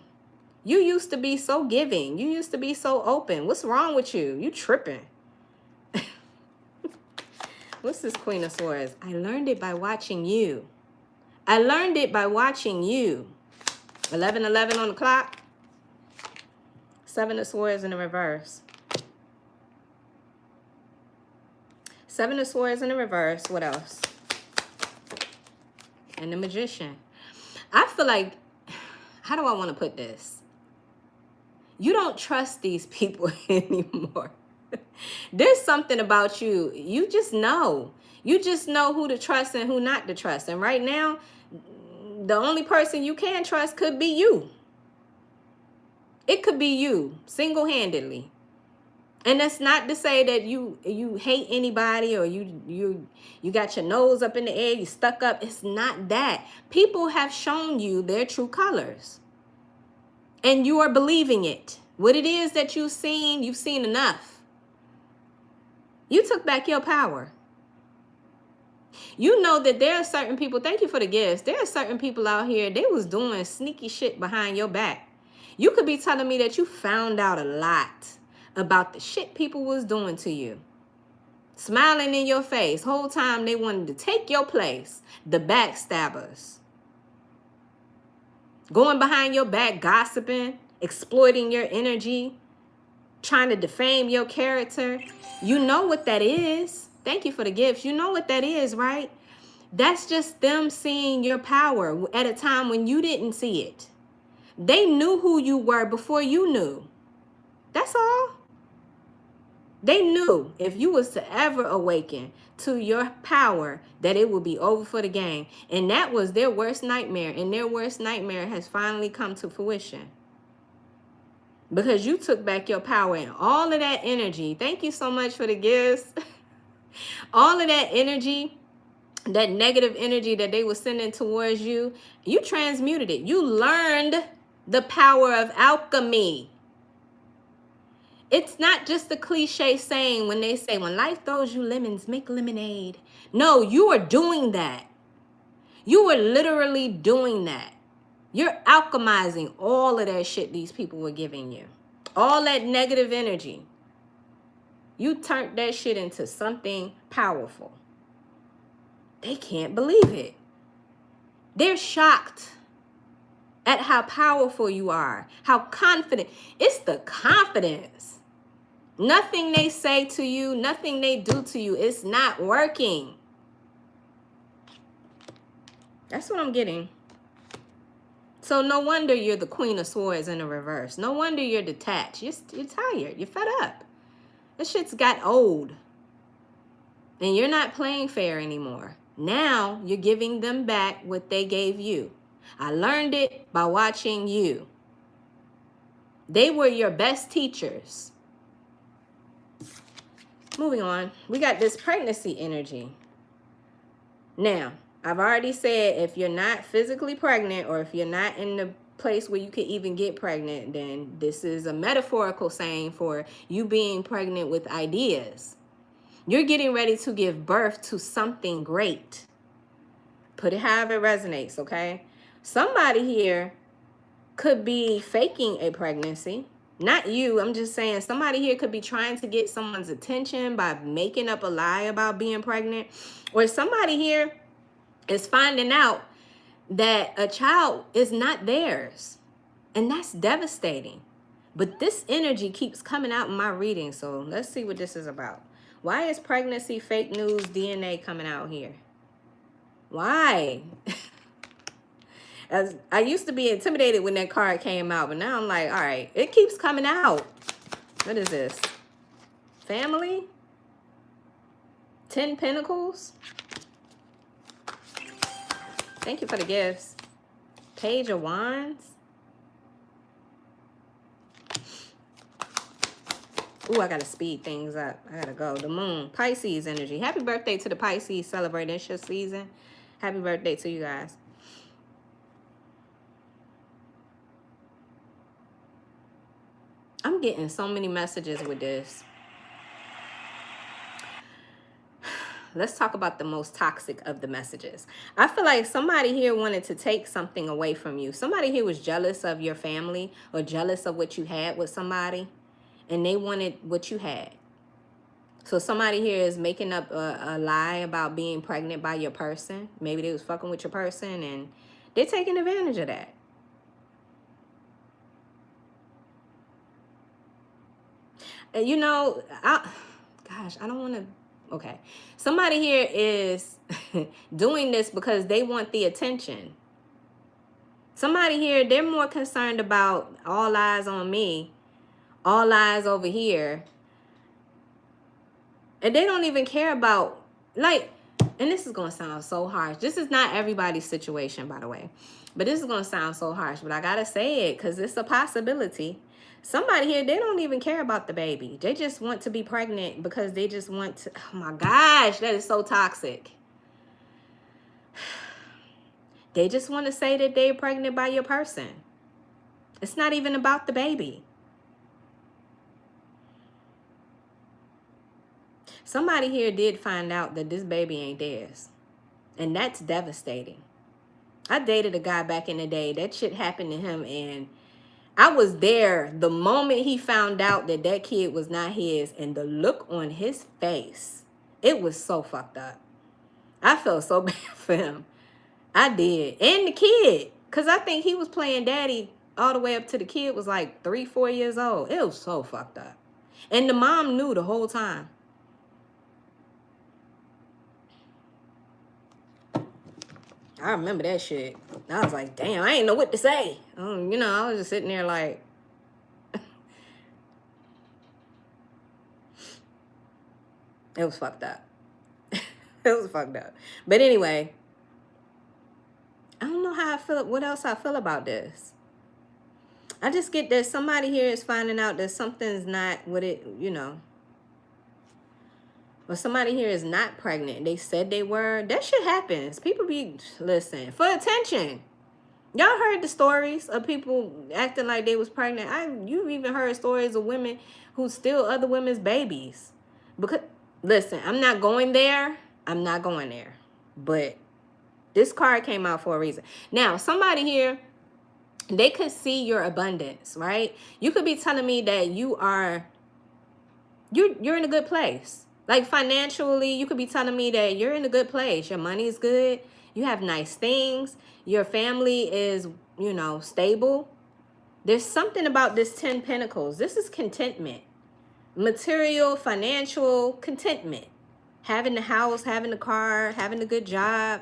You used to be so giving. You used to be so open. What's wrong with you? You tripping. What's this Queen of Swords? I learned it by watching you. I learned it by watching you. 11:11 on the clock. 7 of Swords in the reverse. 7 of Swords in the reverse. What else? And the Magician. I feel like, how do I want to put this? You don't trust these people anymore. There's something about you. You just know. You just know who to trust and who not to trust. And right now, the only person you can trust could be you. It could be you, single-handedly. And that's not to say that you hate anybody or you got your nose up in the air, you stuck up. It's not that. People have shown you their true colors. And you are believing it. What it is that you've seen enough. You took back your power. You know that there are certain people, thank you for the gifts. There are certain people out here, they was doing sneaky shit behind your back. You could be telling me that you found out a lot about the shit people was doing to you. Smiling in your face. Whole time they wanted to take your place. The backstabbers. Going behind your back, gossiping, exploiting your energy, trying to defame your character. You know what that is. Thank you for the gifts. You know what that is, right? That's just them seeing your power at a time when you didn't see it. They knew who you were before you knew. That's all. They knew if you was to ever awaken to your power, that it would be over for the game. And that was their worst nightmare. And their worst nightmare has finally come to fruition. Because you took back your power and all of that energy. Thank you so much for the gifts. All of that energy, that negative energy that they were sending towards you, you transmuted it. You learned the power of alchemy. It's not just a cliche saying when they say, when life throws you lemons, make lemonade. No, you are doing that. You are literally doing that. You're alchemizing all of that shit these people were giving you. All that negative energy. You turned that shit into something powerful. They can't believe it. They're shocked at how powerful you are, how confident. It's the confidence. Nothing they say to you, nothing they do to you, it's not working. That's what I'm getting. So no wonder you're the Queen of Swords in the reverse. No wonder you're detached. You're tired. You're fed up. This shit's got old. And you're not playing fair anymore. Now you're giving them back what they gave you. I learned it by watching you. They were your best teachers. Moving on. We got this pregnancy energy. Now, I've already said if you're not physically pregnant or if you're not in the place where you can even get pregnant, then this is a metaphorical saying for you being pregnant with ideas. You're getting ready to give birth to something great. Put it however it resonates, okay? Somebody here could be faking a pregnancy. Not you, I'm just saying somebody here could be trying to get someone's attention by making up a lie about being pregnant. Or somebody here is finding out that a child is not theirs. And that's devastating. But this energy keeps coming out in my reading. So let's see what this is about. Why is pregnancy, fake news, DNA coming out here? Why? As I used to be intimidated when that card came out, but now I'm like, all right, it keeps coming out. What is this? Family? 10 Pentacles? Thank you for the gifts. Page of Wands? Ooh, I gotta speed things up. I gotta go. The Moon, Pisces energy. Happy birthday to the Pisces celebrating this season. Happy birthday to you guys. I'm getting so many messages with this. Let's talk about the most toxic of the messages. I feel like somebody here wanted to take something away from you. Somebody here was jealous of your family or jealous of what you had with somebody, and they wanted what you had. So somebody here is making up a lie about being pregnant by your person. Maybe they was fucking with your person, and they're taking advantage of that. And you know, gosh, I don't want to. Okay. Somebody here is doing this because they want the attention. Somebody here, they're more concerned about all eyes on me, all eyes over here. And they don't even care about, like, and this is going to sound so harsh. This is not everybody's situation, by the way. But this is going to sound so harsh. But I got to say it because it's a possibility. Somebody here, they don't even care about the baby. They just want to be pregnant because they just want to. Oh my gosh, that is so toxic. They just want to say that they're pregnant by your person. It's not even about the baby. Somebody here did find out that this baby ain't theirs. And that's devastating. I dated a guy back in the day. That shit happened to him, and I was there the moment he found out that that kid was not his, and the look on his face, it was so fucked up. I felt so bad for him. I did. And the kid, because I think he was playing daddy all the way up to the kid was like 3-4 years old. It was so fucked up. And the mom knew the whole time. I remember that shit. I was like, damn, I ain't know what to say. You know, I was just sitting there like, it was fucked up. It was fucked up. But anyway, I don't know how I feel, what else I feel about this. I just get that somebody here is finding out that something's not what it, you know. But somebody here is not pregnant. They said they were. That shit happens. People be, listen, for attention. Y'all heard the stories of people acting like they was pregnant. You've even heard stories of women who steal other women's babies. Because, listen, I'm not going there. I'm not going there. But this card came out for a reason. Now, somebody here, they could see your abundance, right? You could be telling me that you're in a good place. Like financially, you could be telling me that you're in a good place. Your money is good. You have nice things. Your family is, you know, stable. There's something about this 10 Pentacles. This is contentment. Material, financial contentment. Having the house, having the car, having a good job.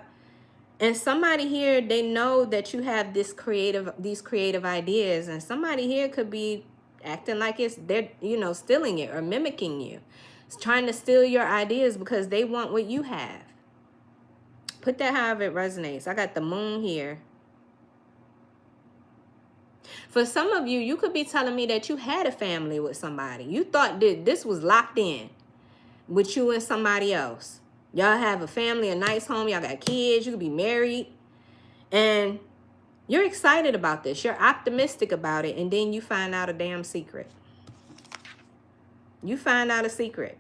And somebody here, they know that you have these creative ideas. And somebody here could be acting like they're, you know, stealing it or mimicking you. It's trying to steal your ideas because they want what you have. Put that however it resonates. I got the moon here. For some of you, you could be telling me that you had a family with somebody. You thought that this was locked in with you and somebody else. Y'all have a family, a nice home. Y'all got kids. You could be married. And you're excited about this. You're optimistic about it. And then you find out a damn secret. You find out a secret.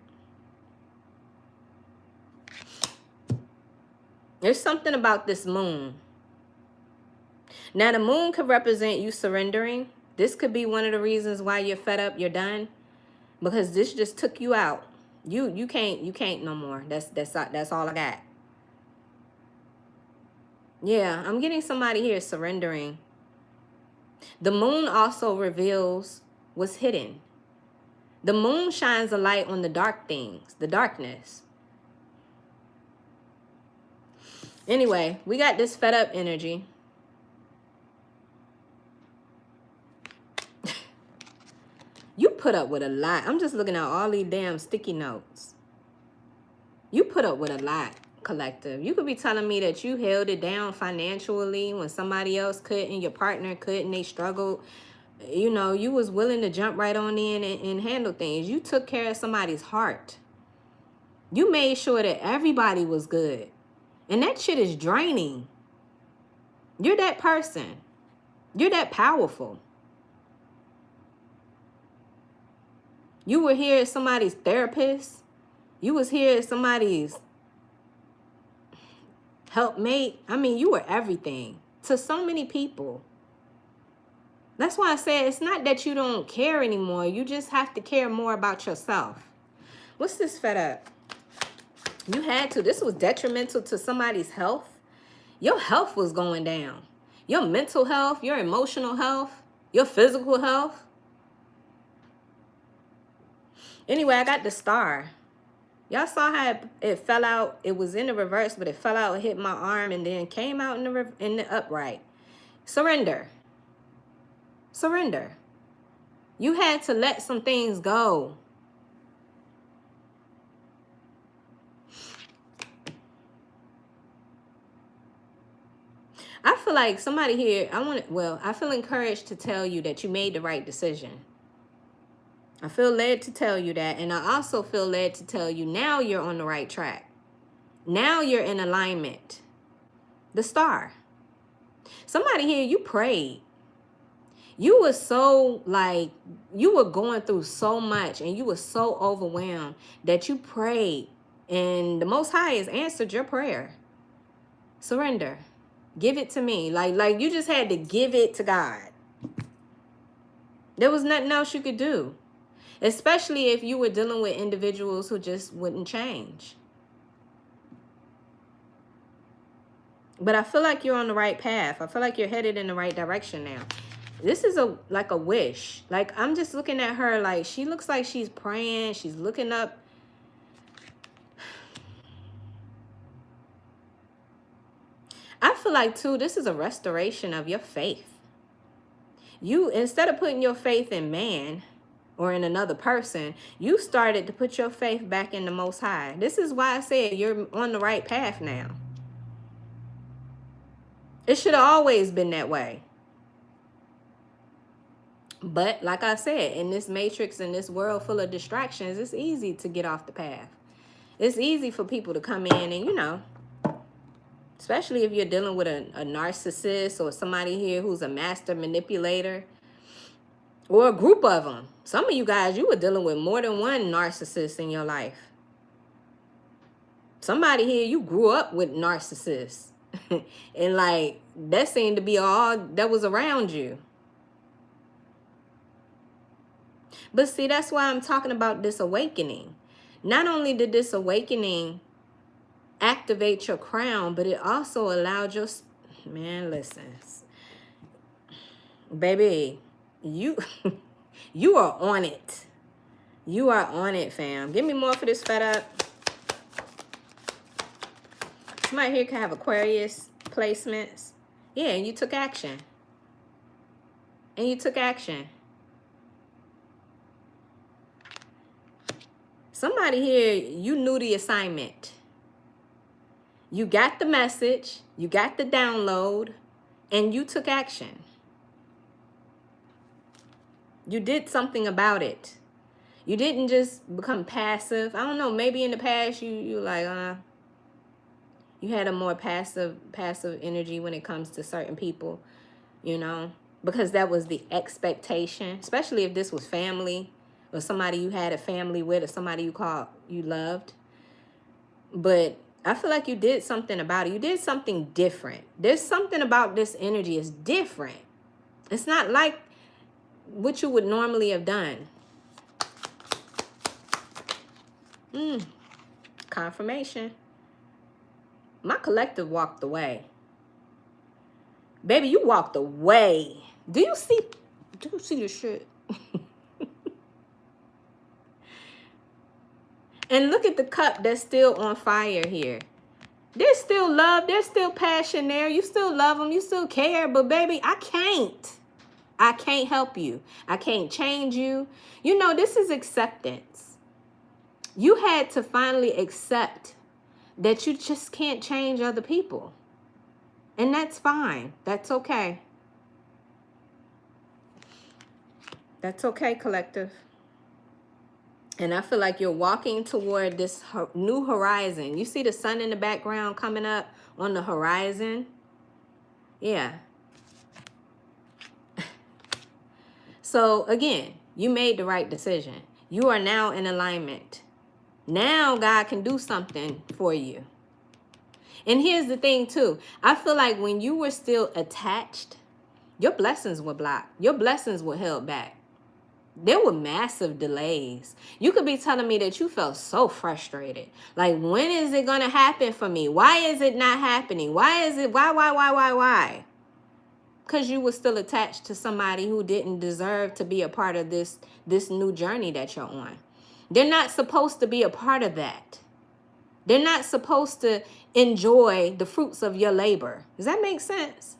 There's something about this moon. Now, the moon could represent you surrendering. This could be one of the reasons why you're fed up, you're done. Because this just took you out. You can't no more. That's all I got. Yeah, I'm getting somebody here surrendering. The moon also reveals what's hidden. The moon shines a light on the dark things, the darkness. Anyway, we got this fed up energy. You put up with a lot. I'm just looking at all these damn sticky notes. You put up with a lot, collective. You could be telling me that you held it down financially when somebody else couldn't, your partner couldn't, they struggled. You know, you was willing to jump right on in and handle things. You took care of somebody's heart. You made sure that everybody was good. And that shit is draining. You're that person. You're that powerful. You were here as somebody's therapist. You was here as somebody's helpmate. I mean, you were everything to so many people. That's why I said it's not that you don't care anymore. You just have to care more about yourself. What's this fed up? You had to. This was detrimental to somebody's health. Your health was going down. Your mental health, your emotional health, your physical health. Anyway, I got the star. Y'all saw how it fell out. It was in the reverse, but it fell out and hit my arm and then came out in the upright. Surrender. Surrender. You had to let some things go. I feel like somebody here, I feel encouraged to tell you that you made the right decision. I feel led to tell you that. And I also feel led to tell you now you're on the right track. Now you're in alignment. The star. Somebody here, you prayed. You were so you were going through so much and you were so overwhelmed that you prayed. And the Most High has answered your prayer. Surrender. Give it to me. Like you just had to give it to God. There was nothing else you could do. Especially if you were dealing with individuals who just wouldn't change. But I feel like you're on the right path. I feel like you're headed in the right direction now. This is like a wish. Like, I'm just looking at her like she looks like she's praying. She's looking up. I feel like, too, this is a restoration of your faith. You, instead of putting your faith in man or in another person, you started to put your faith back in the Most High. This is why I said you're on the right path now. It should have always been that way. But like I said, in this matrix, in this world full of distractions, it's easy to get off the path. It's easy for people to come in and, you know, especially if you're dealing with a narcissist or somebody here who's a master manipulator or a group of them. Some of you guys, you were dealing with more than one narcissist in your life. Somebody here, you grew up with narcissists. And like, that seemed to be all that was around you. But see, that's why I'm talking about this awakening. Not only did this awakening activate your crown, but it also allowed your, man, listen, baby, you you are on it. You are on it, fam. Give me more for this fed up. Somebody here can have Aquarius placements. Yeah, and you took action. And you took action. Somebody here, you knew the assignment. You got the message, you got the download, and you took action. You did something about it. You didn't just become passive. I don't know, maybe in the past you like, you had a more passive energy when it comes to certain people, you know, because that was the expectation, especially if this was family or somebody you had a family with or somebody you loved. But I feel like you did something about it. You did something different. There's something about this energy is different. It's not like what you would normally have done. Confirmation. My collective walked away. Baby, you walked away. Do you see the shit? And look at the cup that's still on fire here. There's still love. There's still passion there. You still love them. You still care. But baby, I can't help you. I can't change you. You know, this is acceptance. You had to finally accept that you just can't change other people. And that's fine. That's okay. That's okay, collective. And I feel like you're walking toward this new horizon. You see the sun in the background coming up on the horizon? Yeah. So again, you made the right decision. You are now in alignment. Now God can do something for you. And here's the thing too. I feel like when you were still attached, your blessings were blocked. Your blessings were held back. There were massive delays. You could be telling me that you felt so frustrated. Like, when is it going to happen for me? Why is it not happening? Why? Because you were still attached to somebody who didn't deserve to be a part of this new journey that you're on. They're not supposed to be a part of that. They're not supposed to enjoy the fruits of your labor. Does that make sense?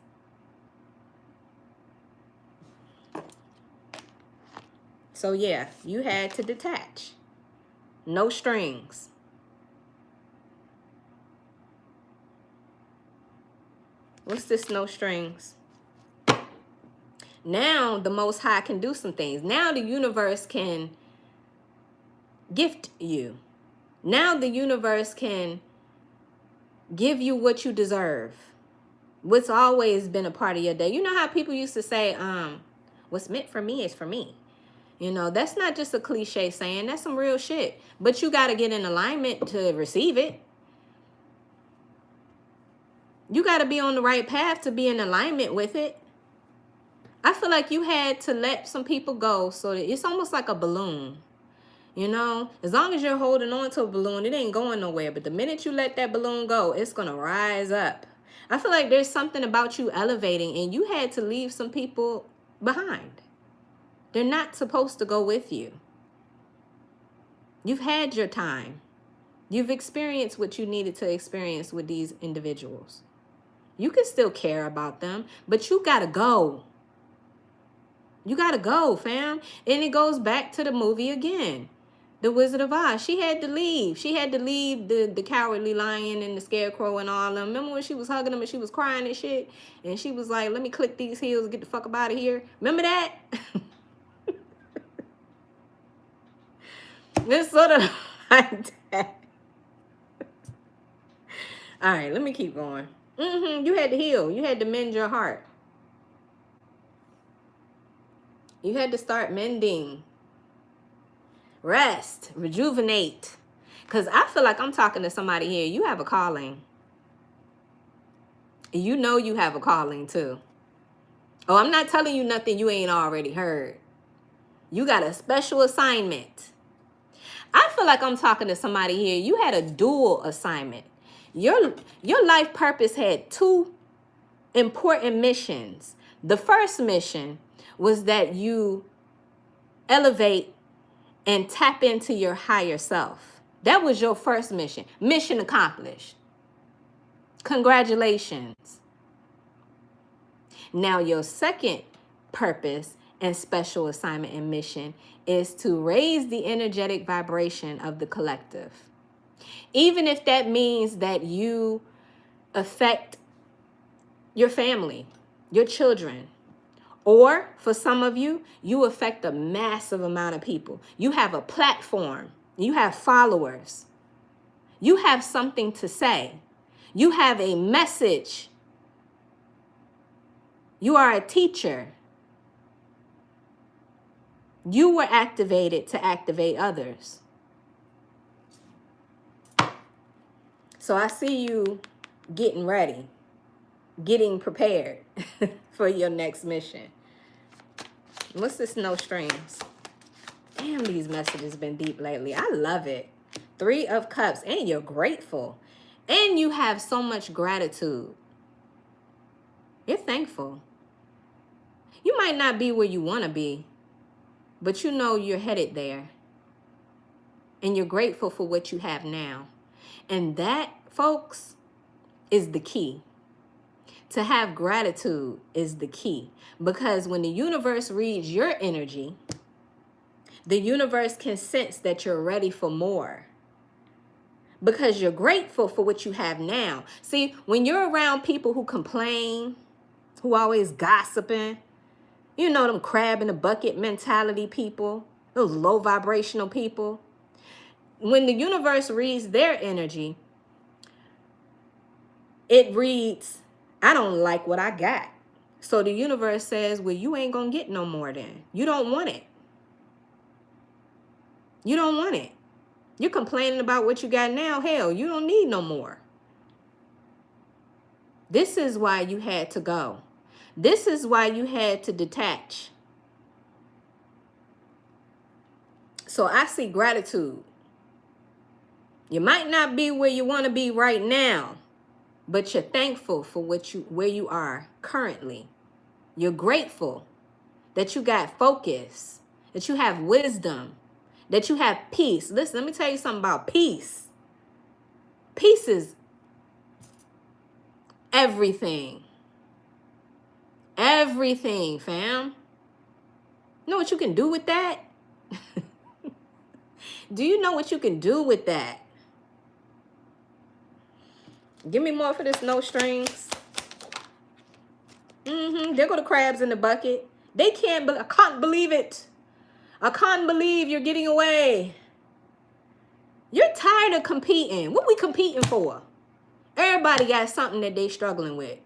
So yeah, you had to detach. No strings. What's this no strings? Now the Most High can do some things. Now the universe can gift you. Now the universe can give you what you deserve. What's always been a part of your day. You know how people used to say, what's meant for me is for me. You know, that's not just a cliche saying. That's some real shit. But you got to get in alignment to receive it. You got to be on the right path to be in alignment with it. I feel like you had to let some people go so that it's almost like a balloon. You know, as long as you're holding on to a balloon, it ain't going nowhere. But the minute you let that balloon go, it's going to rise up. I feel like there's something about you elevating, and you had to leave some people behind. They're not supposed to go with you. You've had your time. You've experienced what you needed to experience with these individuals. You can still care about them, but you got to go. You got to go, fam. And it goes back to the movie again. The Wizard of Oz. She had to leave. She had to leave the cowardly lion and the scarecrow and all of them. Remember when she was hugging them and she was crying and shit? And she was like, let me click these heels and get the fuck up out of here. Remember that? It's sort of like that. All right, let me keep going. You had to heal. You had to mend your heart. You had to start mending. Rest. Rejuvenate. Because I feel like I'm talking to somebody here. You have a calling. You know you have a calling too. Oh, I'm not telling you nothing you ain't already heard. You got a special assignment. I feel like I'm talking to somebody here. You had a dual assignment. Your life purpose had two important missions. The first mission was that you elevate and tap into your higher self. That was your first mission. Mission accomplished. Congratulations. Now your second purpose and special assignment and mission is to raise the energetic vibration of the collective. Even if that means that you affect your family, your children, or for some of you, you affect a massive amount of people. You have a platform, you have followers, you have something to say, you have a message, you are a teacher. You were activated to activate others. So I see you getting ready, getting prepared for your next mission. What's this no strings? Damn, these messages been deep lately. I love it. 3 of Cups, and you're grateful. And you have so much gratitude. You're thankful. You might not be where you want to be, but you know you're headed there. And you're grateful for what you have now. And that, folks, is the key. To have gratitude is the key. Because when the universe reads your energy, the universe can sense that you're ready for more. Because you're grateful for what you have now. See, when you're around people who complain, who always gossiping, you know, them crab in the bucket mentality people, those low vibrational people. When the universe reads their energy, it reads, I don't like what I got. So the universe says, well, you ain't gonna get no more then. You don't want it. You don't want it. You're complaining about what you got now. Hell, you don't need no more. This is why you had to go. This is why you had to detach. So I see gratitude. You might not be where you want to be right now, but you're thankful for where you are currently. You're grateful that you got focus, that you have wisdom, that you have peace. Listen, let me tell you something about peace. Peace is everything. Everything, fam. You know what you can do with that? Do you know what you can do with that? Give me more for this no strings. There go the crabs in the bucket. They can't, I can't believe it. I can't believe you're getting away. You're tired of competing. What we competing for? Everybody got something that they struggling with.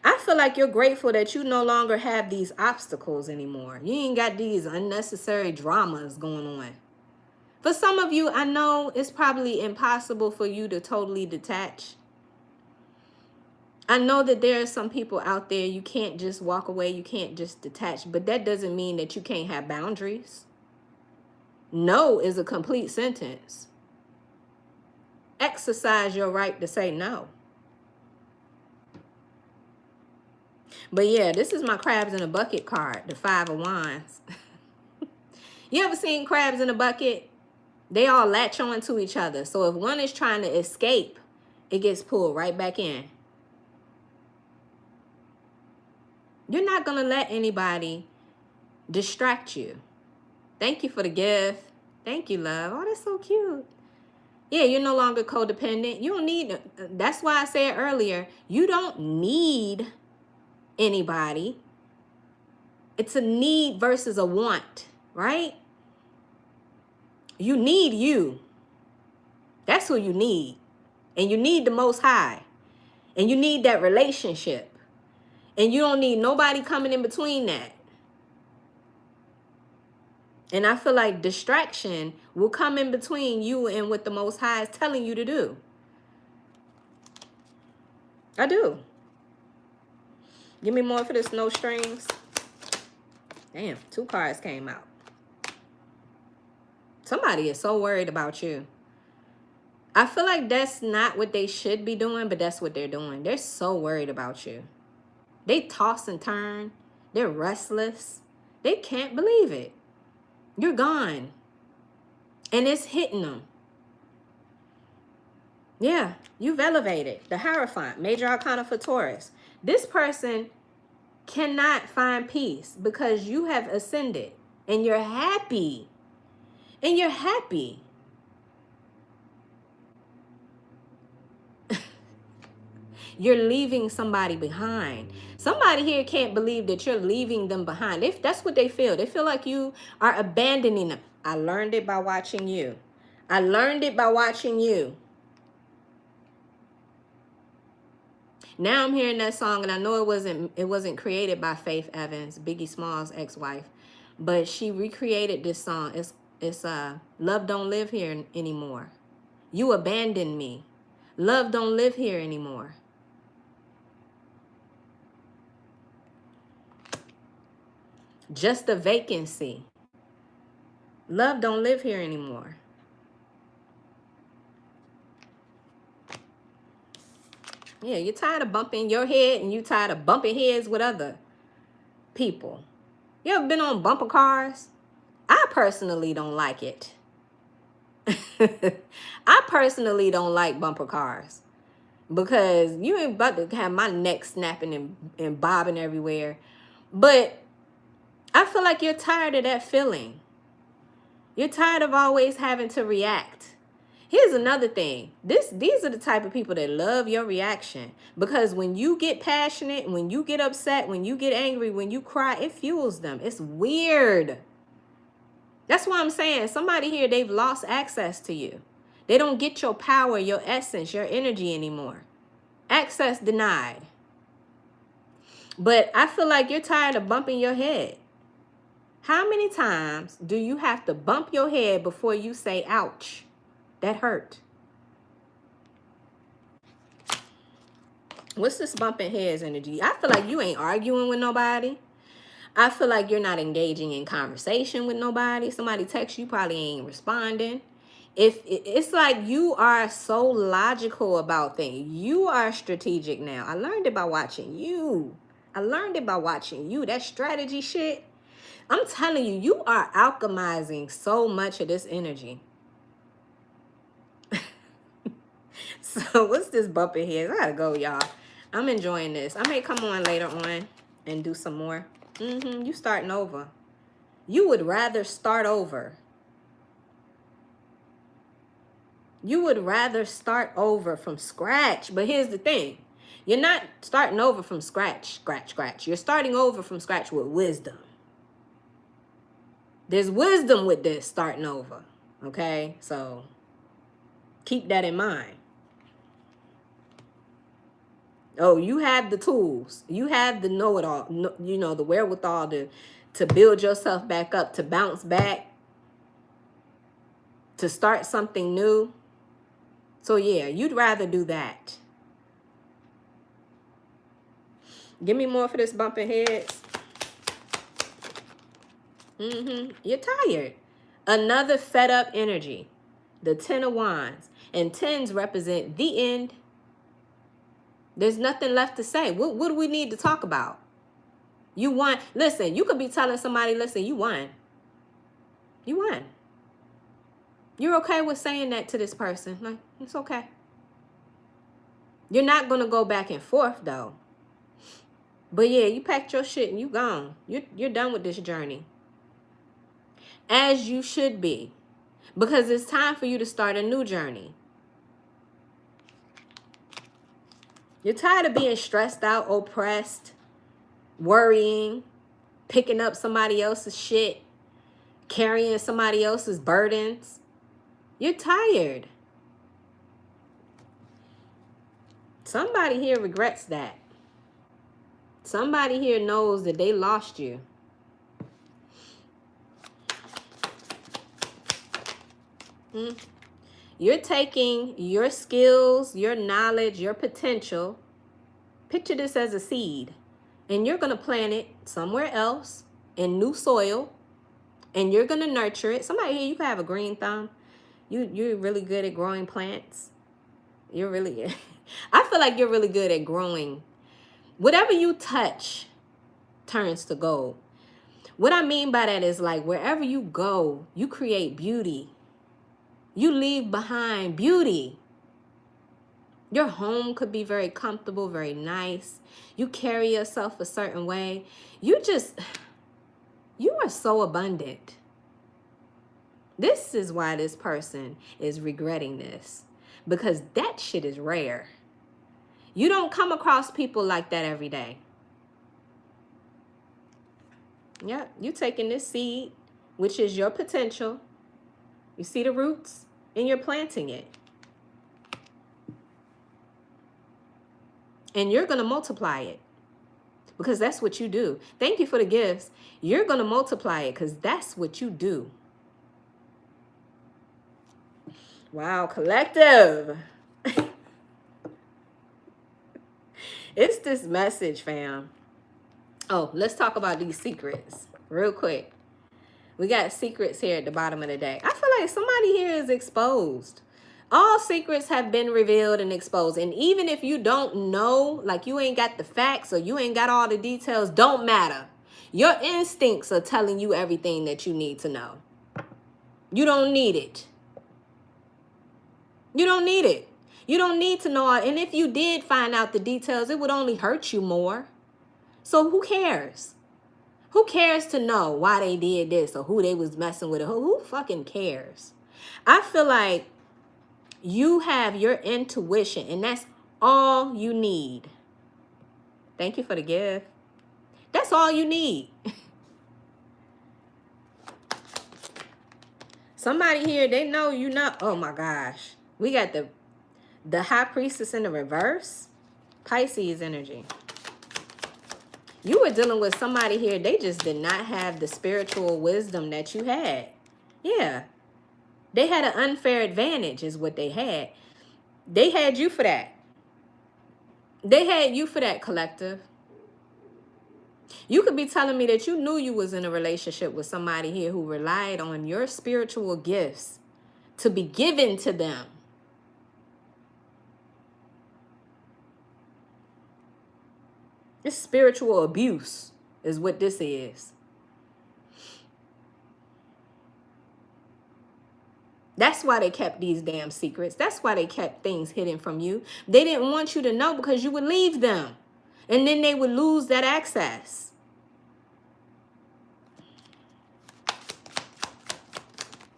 I feel like you're grateful that you no longer have these obstacles anymore. You ain't got these unnecessary dramas going on. For some of you, I know it's probably impossible for you to totally detach. I know that there are some people out there, you can't just walk away, you can't just detach, but that doesn't mean that you can't have boundaries. No is a complete sentence. Exercise your right to say no. But yeah, this is my crabs in a bucket card, the 5 of Wands. You ever seen crabs in a bucket? They all latch on to each other. So if one is trying to escape, it gets pulled right back in. You're not going to let anybody distract you. Thank you for the gift. Thank you, love. Oh, that's so cute. Yeah, you're no longer codependent. You don't need, that's why I said earlier, you don't need anybody. It's a need versus a want, right? You need you. That's who you need. And you need the Most High. And you need that relationship. And you don't need nobody coming in between that. And I feel like distraction will come in between you and what the Most High is telling you to do. I do. Give me more for this no strings. Damn, 2 cards came out. Somebody is so worried about you. I feel like that's not what they should be doing, but that's what they're doing. They're so worried about you. They toss and turn. They're restless. They can't believe it. You're gone. And it's hitting them. Yeah, you've elevated. The Hierophant, Major Arcana for Taurus. This person cannot find peace because you have ascended. And you're happy. And you're happy. You're leaving somebody behind. Somebody here can't believe that you're leaving them behind. If that's what they feel. They feel like you are abandoning them. I learned it by watching you. I learned it by watching you. Now I'm hearing that song, and I know it wasn't created by Faith Evans, Biggie Smalls' ex-wife, but she recreated this song. It's Love Don't Live Here Anymore. You abandoned me. Love don't live here anymore. Just a vacancy. Love don't live here anymore. Yeah, you're tired of bumping your head, and you're tired of bumping heads with other people. You ever been on bumper cars? I personally don't like it. I personally don't like bumper cars because you ain't about to have my neck snapping and bobbing everywhere. But I feel like you're tired of that feeling. You're tired of always having to react. Here's another thing. These are the type of people that love your reaction. Because when you get passionate, when you get upset, when you get angry, when you cry, it fuels them. It's weird. That's why I'm saying somebody here, they've lost access to you. They don't get your power, your essence, your energy anymore. Access denied. But I feel like you're tired of bumping your head. How many times do you have to bump your head before you say, ouch, that hurt? What's this bumping heads energy? I feel like you ain't arguing with nobody. I feel like you're not engaging in conversation with nobody. Somebody texts you, probably ain't responding. If it's like you are so logical about things. You are strategic now. I learned it by watching you. I learned it by watching you. That strategy shit. I'm telling you, you are alchemizing so much of this energy. So what's this bumping heads? I gotta go, y'all. I'm enjoying this. I may come on later on and do some more. You starting over. You would rather start over. You would rather start over from scratch. But here's the thing. You're not starting over from scratch. You're starting over from scratch with wisdom. There's wisdom with this starting over. Okay? So keep that in mind. Oh, you have the tools. You have the know-it-all. You know, the wherewithal to build yourself back up, to bounce back, to start something new. So yeah, you'd rather do that. Give me more for this bumping heads. You're tired. Another fed up energy. The 10 of Wands. And 10s represent the end. There's nothing left to say. What do we need to talk about? You won. Listen, you could be telling somebody, listen, you won. You won. You're okay with saying that to this person. Like, it's okay. You're not going to go back and forth, though. But yeah, you packed your shit and you gone. You're done with this journey. As you should be. Because it's time for you to start a new journey. You're tired of being stressed out, oppressed, worrying, picking up somebody else's shit, carrying somebody else's burdens. You're tired. Somebody here regrets that. Somebody here knows that they lost you. You're taking your skills, your knowledge, your potential. Picture this as a seed. And you're going to plant it somewhere else in new soil. And you're going to nurture it. Somebody here, you can have a green thumb. You're really good at growing plants. You're really, I feel like you're really good at growing. Whatever you touch turns to gold. What I mean by that is like wherever you go, you create beauty. You leave behind beauty. Your home could be very comfortable, very nice. You carry yourself a certain way. You are so abundant. This is why this person is regretting this, because that shit is rare. You don't come across people like that every day. Yeah, you taking this seed, which is your potential. You see the roots, and you're planting it. And you're going to multiply it, because that's what you do. Thank you for the gifts. You're going to multiply it because that's what you do. Wow, collective. It's this message, fam. Oh, let's talk about these secrets real quick. We got secrets here at the bottom of the deck. I feel like somebody here is exposed. All secrets have been revealed and exposed. And even if you don't know, like you ain't got the facts or you ain't got all the details, don't matter. Your instincts are telling you everything that you need to know. You don't need it. You don't need it. You don't need to know. And if you did find out the details, it would only hurt you more. So who cares? Who cares to know why they did this or who they was messing with? Who fucking cares? I feel like you have your intuition, and that's all you need. Thank you for the gift. That's all you need. Somebody here, they know you not. Oh my gosh. We got the high priestess in the reverse. Pisces energy. You were dealing with somebody here, they just did not have the spiritual wisdom that you had. Yeah. They had an unfair advantage is what they had. They had you for that. They had you for that, collective. You could be telling me that you knew you was in a relationship with somebody here who relied on your spiritual gifts to be given to them. It's spiritual abuse is what this is. That's why they kept these damn secrets. That's why they kept things hidden from you. They didn't want you to know because you would leave them. And then they would lose that access.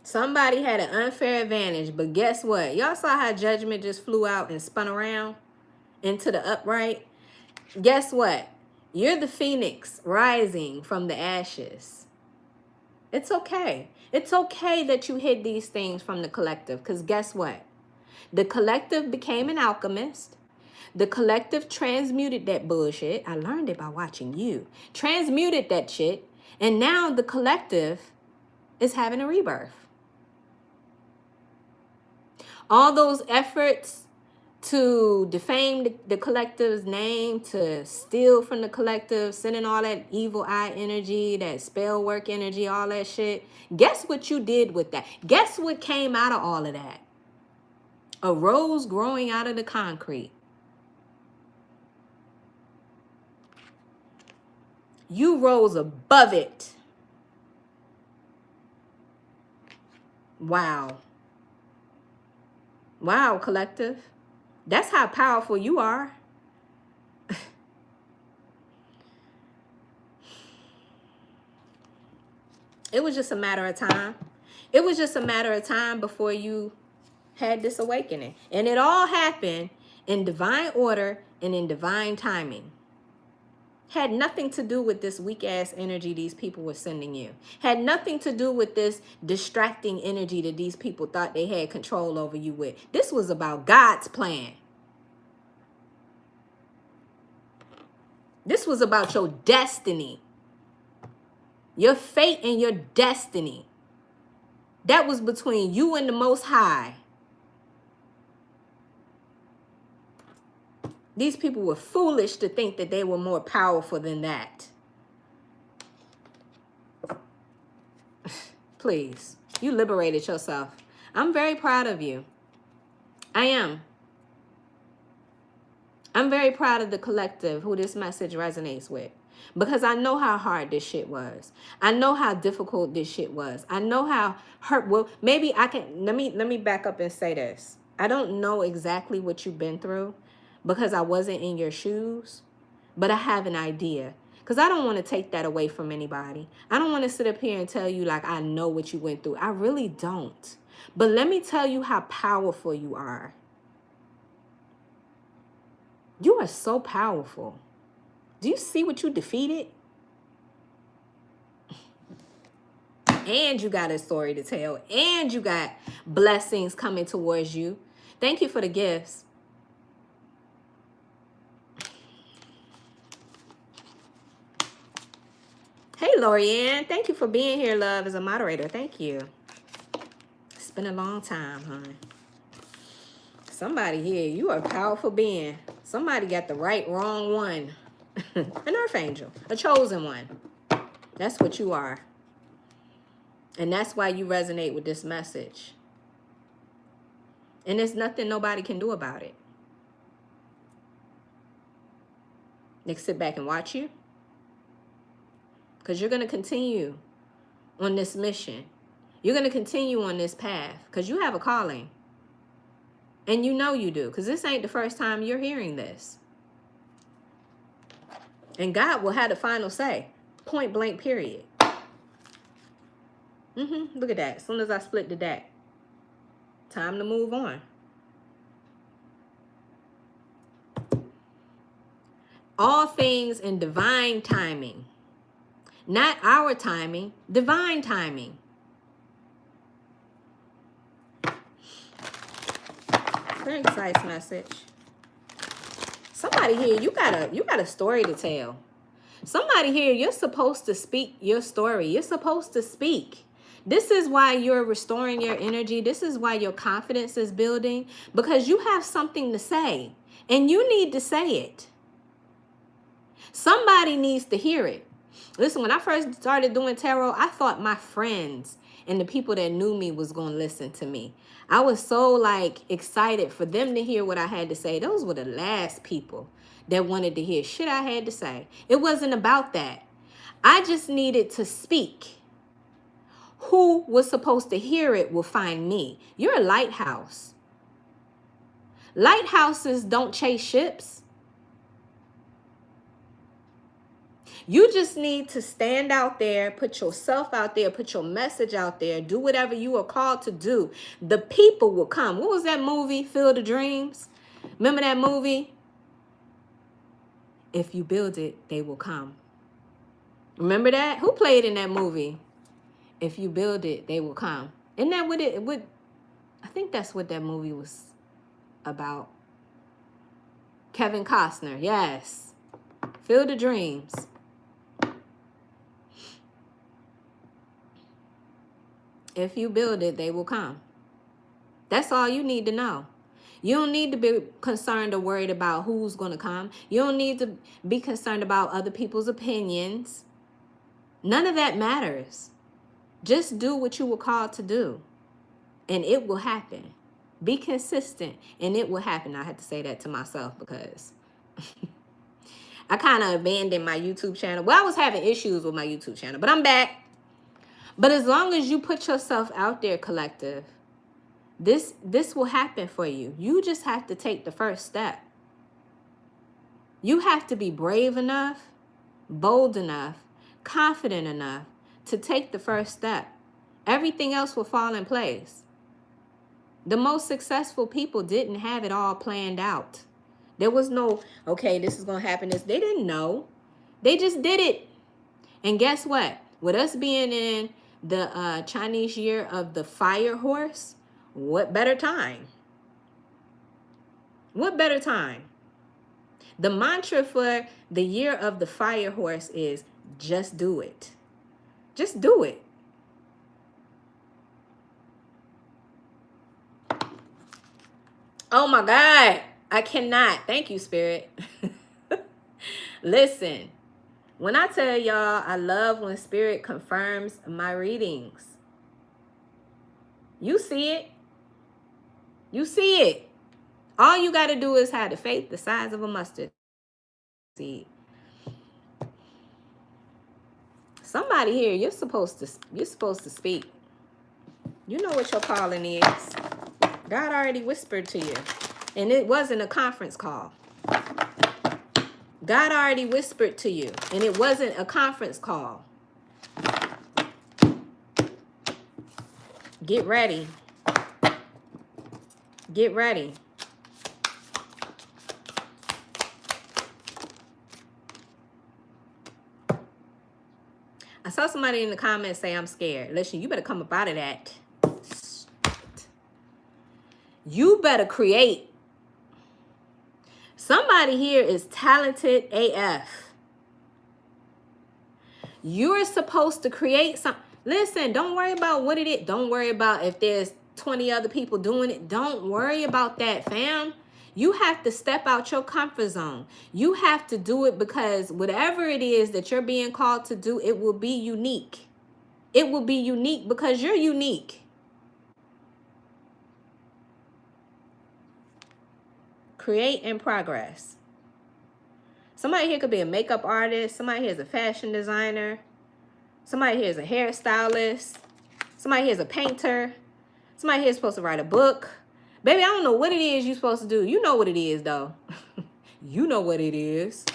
Somebody had an unfair advantage. But guess what? Y'all saw how Judgment just flew out and spun around into the upright? Guess what? You're the phoenix rising from the ashes. It's okay. It's okay that you hid these things from the collective, because guess what? The collective became an alchemist. The collective transmuted that bullshit. I learned it by watching you. Transmuted that shit. And now the collective is having a rebirth. All those efforts to defame the collective's name, to steal from the collective, sending all that evil eye energy, that spell work energy, all that shit. Guess what you did with that? Guess what came out of all of that? A rose growing out of the concrete. You rose above it. Wow. Wow, collective. That's how powerful you are. It was just a matter of time. It was just a matter of time before you had this awakening. And it all happened in divine order and in divine timing. Had nothing to do with this weak-ass energy these people were sending you. Had nothing to do with this distracting energy that these people thought they had control over you with. This was about God's plan. This was about your destiny. Your fate and your destiny. That was between you and the Most High. These people were foolish to think that they were more powerful than that. Please. You liberated yourself. I'm very proud of you. I am. I'm very proud of the collective who this message resonates with. Because I know how hard this shit was. I know how difficult this shit was. I know how hurt. Well, maybe I can, let me back up and say this. I don't know exactly what you've been through because I wasn't in your shoes, but I have an idea. Because I don't want to take that away from anybody. I don't want to sit up here and tell you like I know what you went through. I really don't. But let me tell you how powerful you are. You are so powerful. Do you see what you defeated? And you got a story to tell. And you got blessings coming towards you. Thank you for the gifts. Hey, Lorianne. Thank you for being here, love, as a moderator. Thank you. It's been a long time, hon. Somebody here, you are a powerful being. Somebody got the right, wrong one. An archangel, a chosen one. That's what you are. And that's why you resonate with this message. And there's nothing nobody can do about it. They sit back and watch you. Because you're going to continue on this mission. You're going to continue on this path. Because you have a calling. And you know you do. Because this ain't the first time you're hearing this. And God will have the final say. Point blank, period. Look at that. As soon as I split the deck. Time to move on. All things in divine timing. Not our timing. Divine timing. Very precise message. Somebody here, you got a story to tell. Somebody here, you're supposed to speak your story. You're supposed to speak. This is why you're restoring your energy. This is why your confidence is building. Because you have something to say. And you need to say it. Somebody needs to hear it. Listen, when I first started doing tarot, I thought my friends and the people that knew me was going to listen to me. I was so like excited for them to hear what I had to say. Those were the last people that wanted to hear shit I had to say. It wasn't about that. I just needed to speak. Who was supposed to hear it will find me. You're a lighthouse. Lighthouses don't chase ships. You just need to stand out there, put yourself out there, put your message out there, do whatever you are called to do. The people will come. What was that movie, Field of Dreams? Remember that movie? If you build it, they will come. Remember that? Who played in that movie? If you build it, they will come. Isn't that what it would? I think that's what that movie was about. Kevin Costner, yes. Field of Dreams. If you build it, they will come. That's all you need to know. You don't need to be concerned or worried about who's going to come. You don't need to be concerned about other people's opinions. None of that matters. Just do what you were called to do. And it will happen. Be consistent and it will happen. I had to say that to myself because I kind of abandoned my YouTube channel. Well, I was having issues with my YouTube channel, but I'm back. But as long as you put yourself out there, collective, this will happen for you. You just have to take the first step. You have to be brave enough, bold enough, confident enough to take the first step. Everything else will fall in place. The most successful people didn't have it all planned out. There was no, okay, this is going to happen. They didn't know. They just did it. And guess what? With us being in the Chinese year of the fire horse, what better time? What better time? The mantra for the year of the fire horse is just do it. Just do it. Oh my God. I cannot. Thank you, Spirit. Listen, when I tell y'all I love when Spirit confirms my readings. You see it. You see it. All you got to do is have the faith the size of a mustard seed. Somebody here, you're supposed to speak. You know what your calling is. God already whispered to you. And it wasn't a conference call. God already whispered to you. And it wasn't a conference call. Get ready. Get ready. I saw somebody in the comments say, I'm scared. Listen, you better come up out of that. You better create. Somebody here is talented AF. You're supposed to create something. Listen, don't worry about what it is. Don't worry about if there's 20 other people doing it. Don't worry about that, fam. You have to step out your comfort zone. You have to do it because whatever it is that you're being called to do, it will be unique. It will be unique because you're unique. Create in progress. Somebody here could be a makeup artist. Somebody here is a fashion designer. Somebody here is a hairstylist. Somebody here is a painter. Somebody here is supposed to write a book. Baby, I don't know what it is you're supposed to do. You know what it is, though. You know what it is.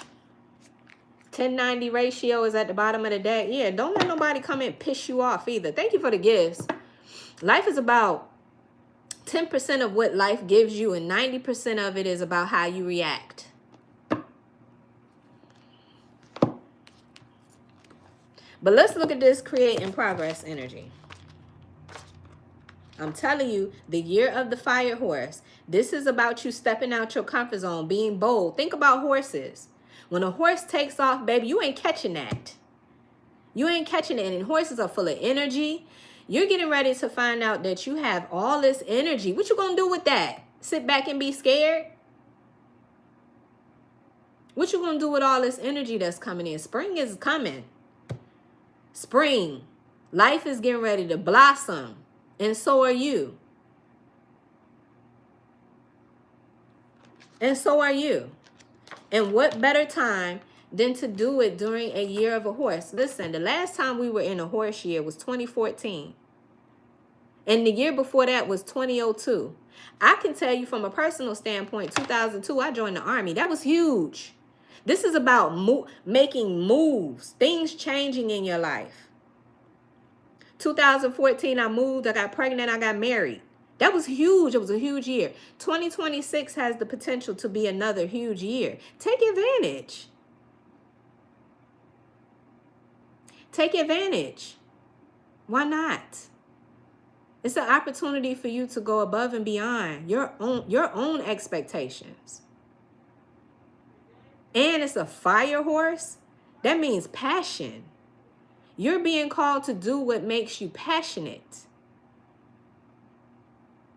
1090 ratio is at the bottom of the deck. Yeah, don't let nobody come and piss you off either. Thank you for the gifts. Life is about 10% of what life gives you, and 90% of it is about how you react. But let's look at this create in progress energy. I'm telling you, the year of the fire horse. This is about you stepping out your comfort zone, being bold. Think about horses. When a horse takes off, baby, you ain't catching that. You ain't catching it. And horses are full of energy. You're getting ready to find out that you have all this energy. What you gonna do with that? Sit back and be scared? What you gonna do with all this energy that's coming in? Spring is coming. Spring. Life is getting ready to blossom. And so are you. And so are you. And what better time than to do it during a year of a horse? Listen, the last time we were in a horse year was 2014. And the year before that was 2002. I can tell you from a personal standpoint, 2002, I joined the Army. That was huge. This is about making moves, things changing in your life. 2014, I moved, I got pregnant, I got married. That was huge. It was a huge year. 2026 has the potential to be another huge year. Take advantage. Take advantage. Why not? It's an opportunity for you to go above and beyond your own expectations. And it's a fire horse. That means passion. You're being called to do what makes you passionate.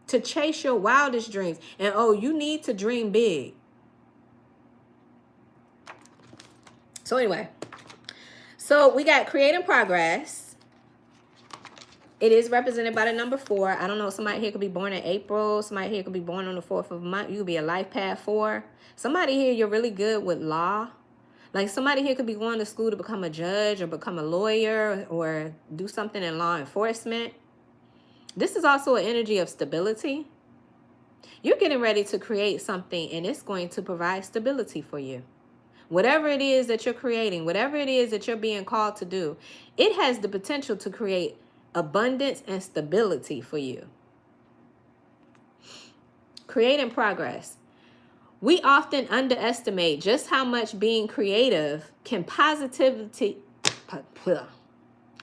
To chase your wildest dreams. And oh, you need to dream big. So anyway. So we got create in progress. It is represented by the number 4. I don't know. Somebody here could be born in April. Somebody here could be born on the 4th of a month. You could be a life path 4. Somebody here, you're really good with law. Like somebody here could be going to school to become a judge or become a lawyer or do something in law enforcement. This is also an energy of stability. You're getting ready to create something and it's going to provide stability for you. Whatever it is that you're creating, whatever it is that you're being called to do, it has the potential to create abundance and stability for you. Create in progress. We often underestimate just how much being creative can positivity.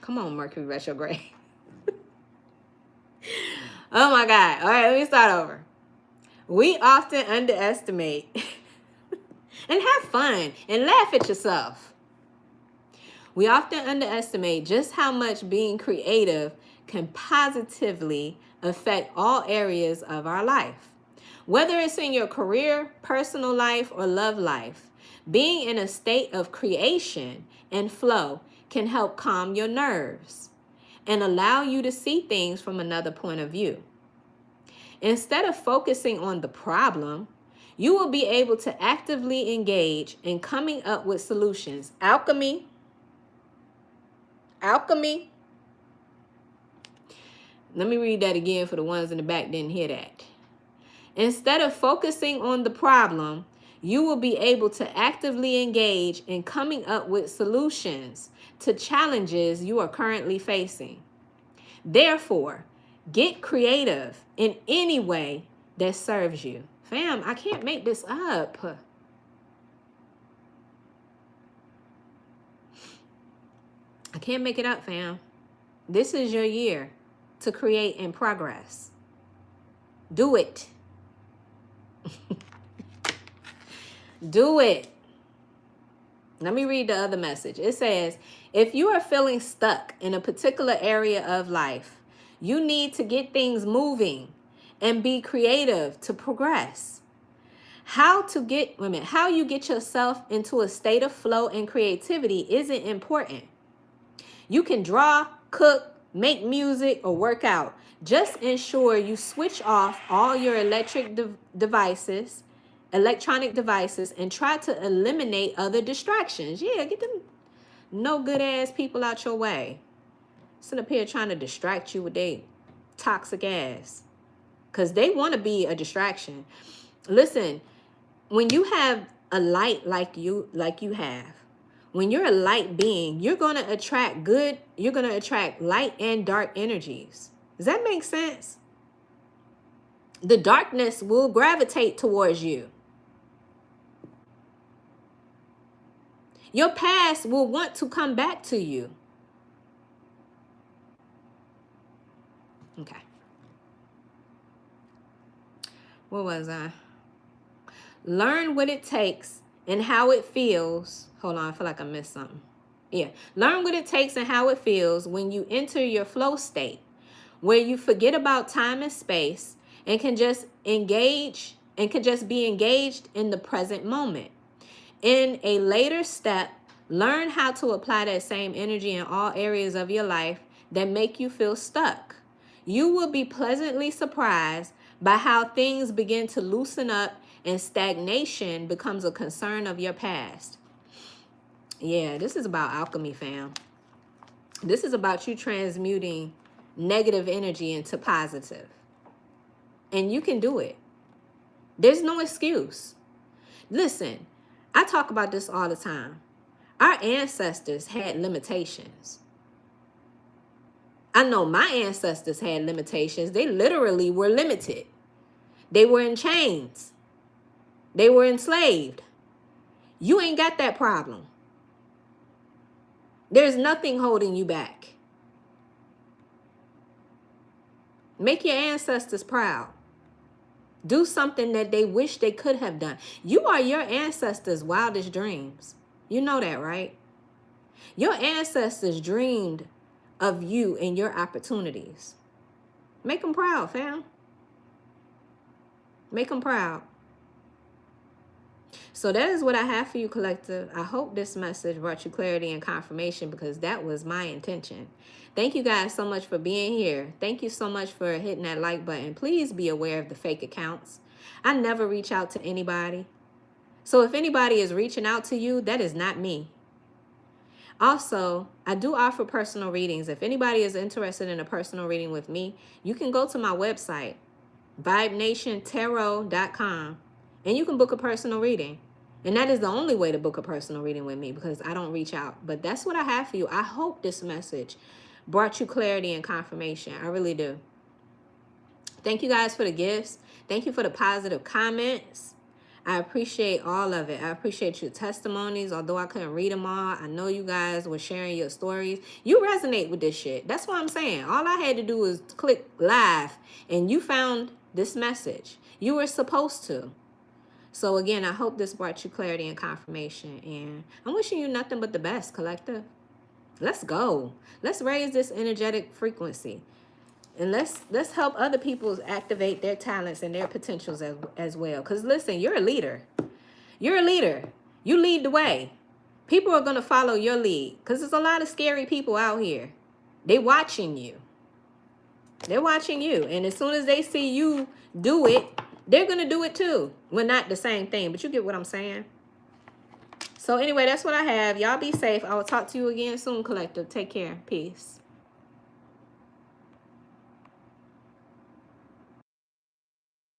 Come on, Mercury retrograde. Oh my God. All right, let me start over. We often underestimate and have fun and laugh at yourself. We often underestimate just how much being creative can positively affect all areas of our life. Whether it's in your career, personal life, or love life, being in a state of creation and flow can help calm your nerves. and allow you to see things from another point of view. Instead of focusing on the problem, you will be able to actively engage in coming up with solutions. Alchemy. Alchemy. Let me read that again for the ones in the back didn't hear that. Instead of focusing on the problem, you will be able to actively engage in coming up with solutions to challenges you are currently facing. Therefore, get creative in any way that serves you. Fam, I can't make this up. I can't make it up, fam. This is your year to create and progress. Do it. Do it. Let me read the other message. It says, if you are feeling stuck in a particular area of life, you need to get things moving and be creative to progress. How you get yourself into a state of flow and creativity isn't important. You can draw, cook, make music, or work out. Just ensure you switch off all your electronic devices, and try to eliminate other distractions. Yeah, get them no good ass people out your way. Sit up here trying to distract you with their toxic ass. Because they want to be a distraction. Listen, when you have a light like you have, when you're a light being, you're going to attract light and dark energies. Does that make sense? The darkness will gravitate towards you. Your past will want to come back to you. Okay. What was I? Learn what it takes and how it feels. Hold on, I feel like I missed something. Yeah. Learn what it takes and how it feels when you enter your flow state, where you forget about time and space and can just be engaged in the present moment. In a later step, learn how to apply that same energy in all areas of your life that make you feel stuck. You will be pleasantly surprised by how things begin to loosen up and stagnation becomes a concern of your past. Yeah, this is about alchemy, fam. This is about you transmuting negative energy into positive. And you can do it. There's no excuse. Listen, I talk about this all the time. Our ancestors had limitations. I know my ancestors had limitations. They literally were limited. They were in chains. They were enslaved. You ain't got that problem. There's nothing holding you back. Make your ancestors proud. Do something that they wish they could have done. You are your ancestors' wildest dreams. You know that, right? Your ancestors dreamed of you and your opportunities. Make them proud, fam. Make them proud. So that is what I have for you, collective. I hope this message brought you clarity and confirmation, because that was my intention. Thank you guys so much for being here. Thank you so much for hitting that like button. Please be aware of the fake accounts. I never reach out to anybody. So if anybody is reaching out to you, that is not me. Also, I do offer personal readings. If anybody is interested in a personal reading with me, you can go to my website, vibenationtarot.com, and you can book a personal reading. And that is the only way to book a personal reading with me, because I don't reach out. But that's what I have for you. I hope this message brought you clarity and confirmation. I really do. Thank you guys for the gifts. Thank you for the positive comments. I appreciate all of it. I appreciate your testimonies. Although I couldn't read them all, I know you guys were sharing your stories. You resonate with this shit. That's what I'm saying. All I had to do was click live, and you found this message. You were supposed to. So again, I hope this brought you clarity and confirmation. And I'm wishing you nothing but the best, collective. Let's go. Let's raise this energetic frequency. And let's help other people activate their talents and their potentials as well. Because listen, you're a leader. You're a leader. You lead the way. People are going to follow your lead, because there's a lot of scary people out here. They watching you. They're watching you. And as soon as they see you do it, they're going to do it too. Well, not the same thing, but you get what I'm saying. So anyway, that's what I have. Y'all be safe. I will talk to you again soon, collective. Take care. Peace.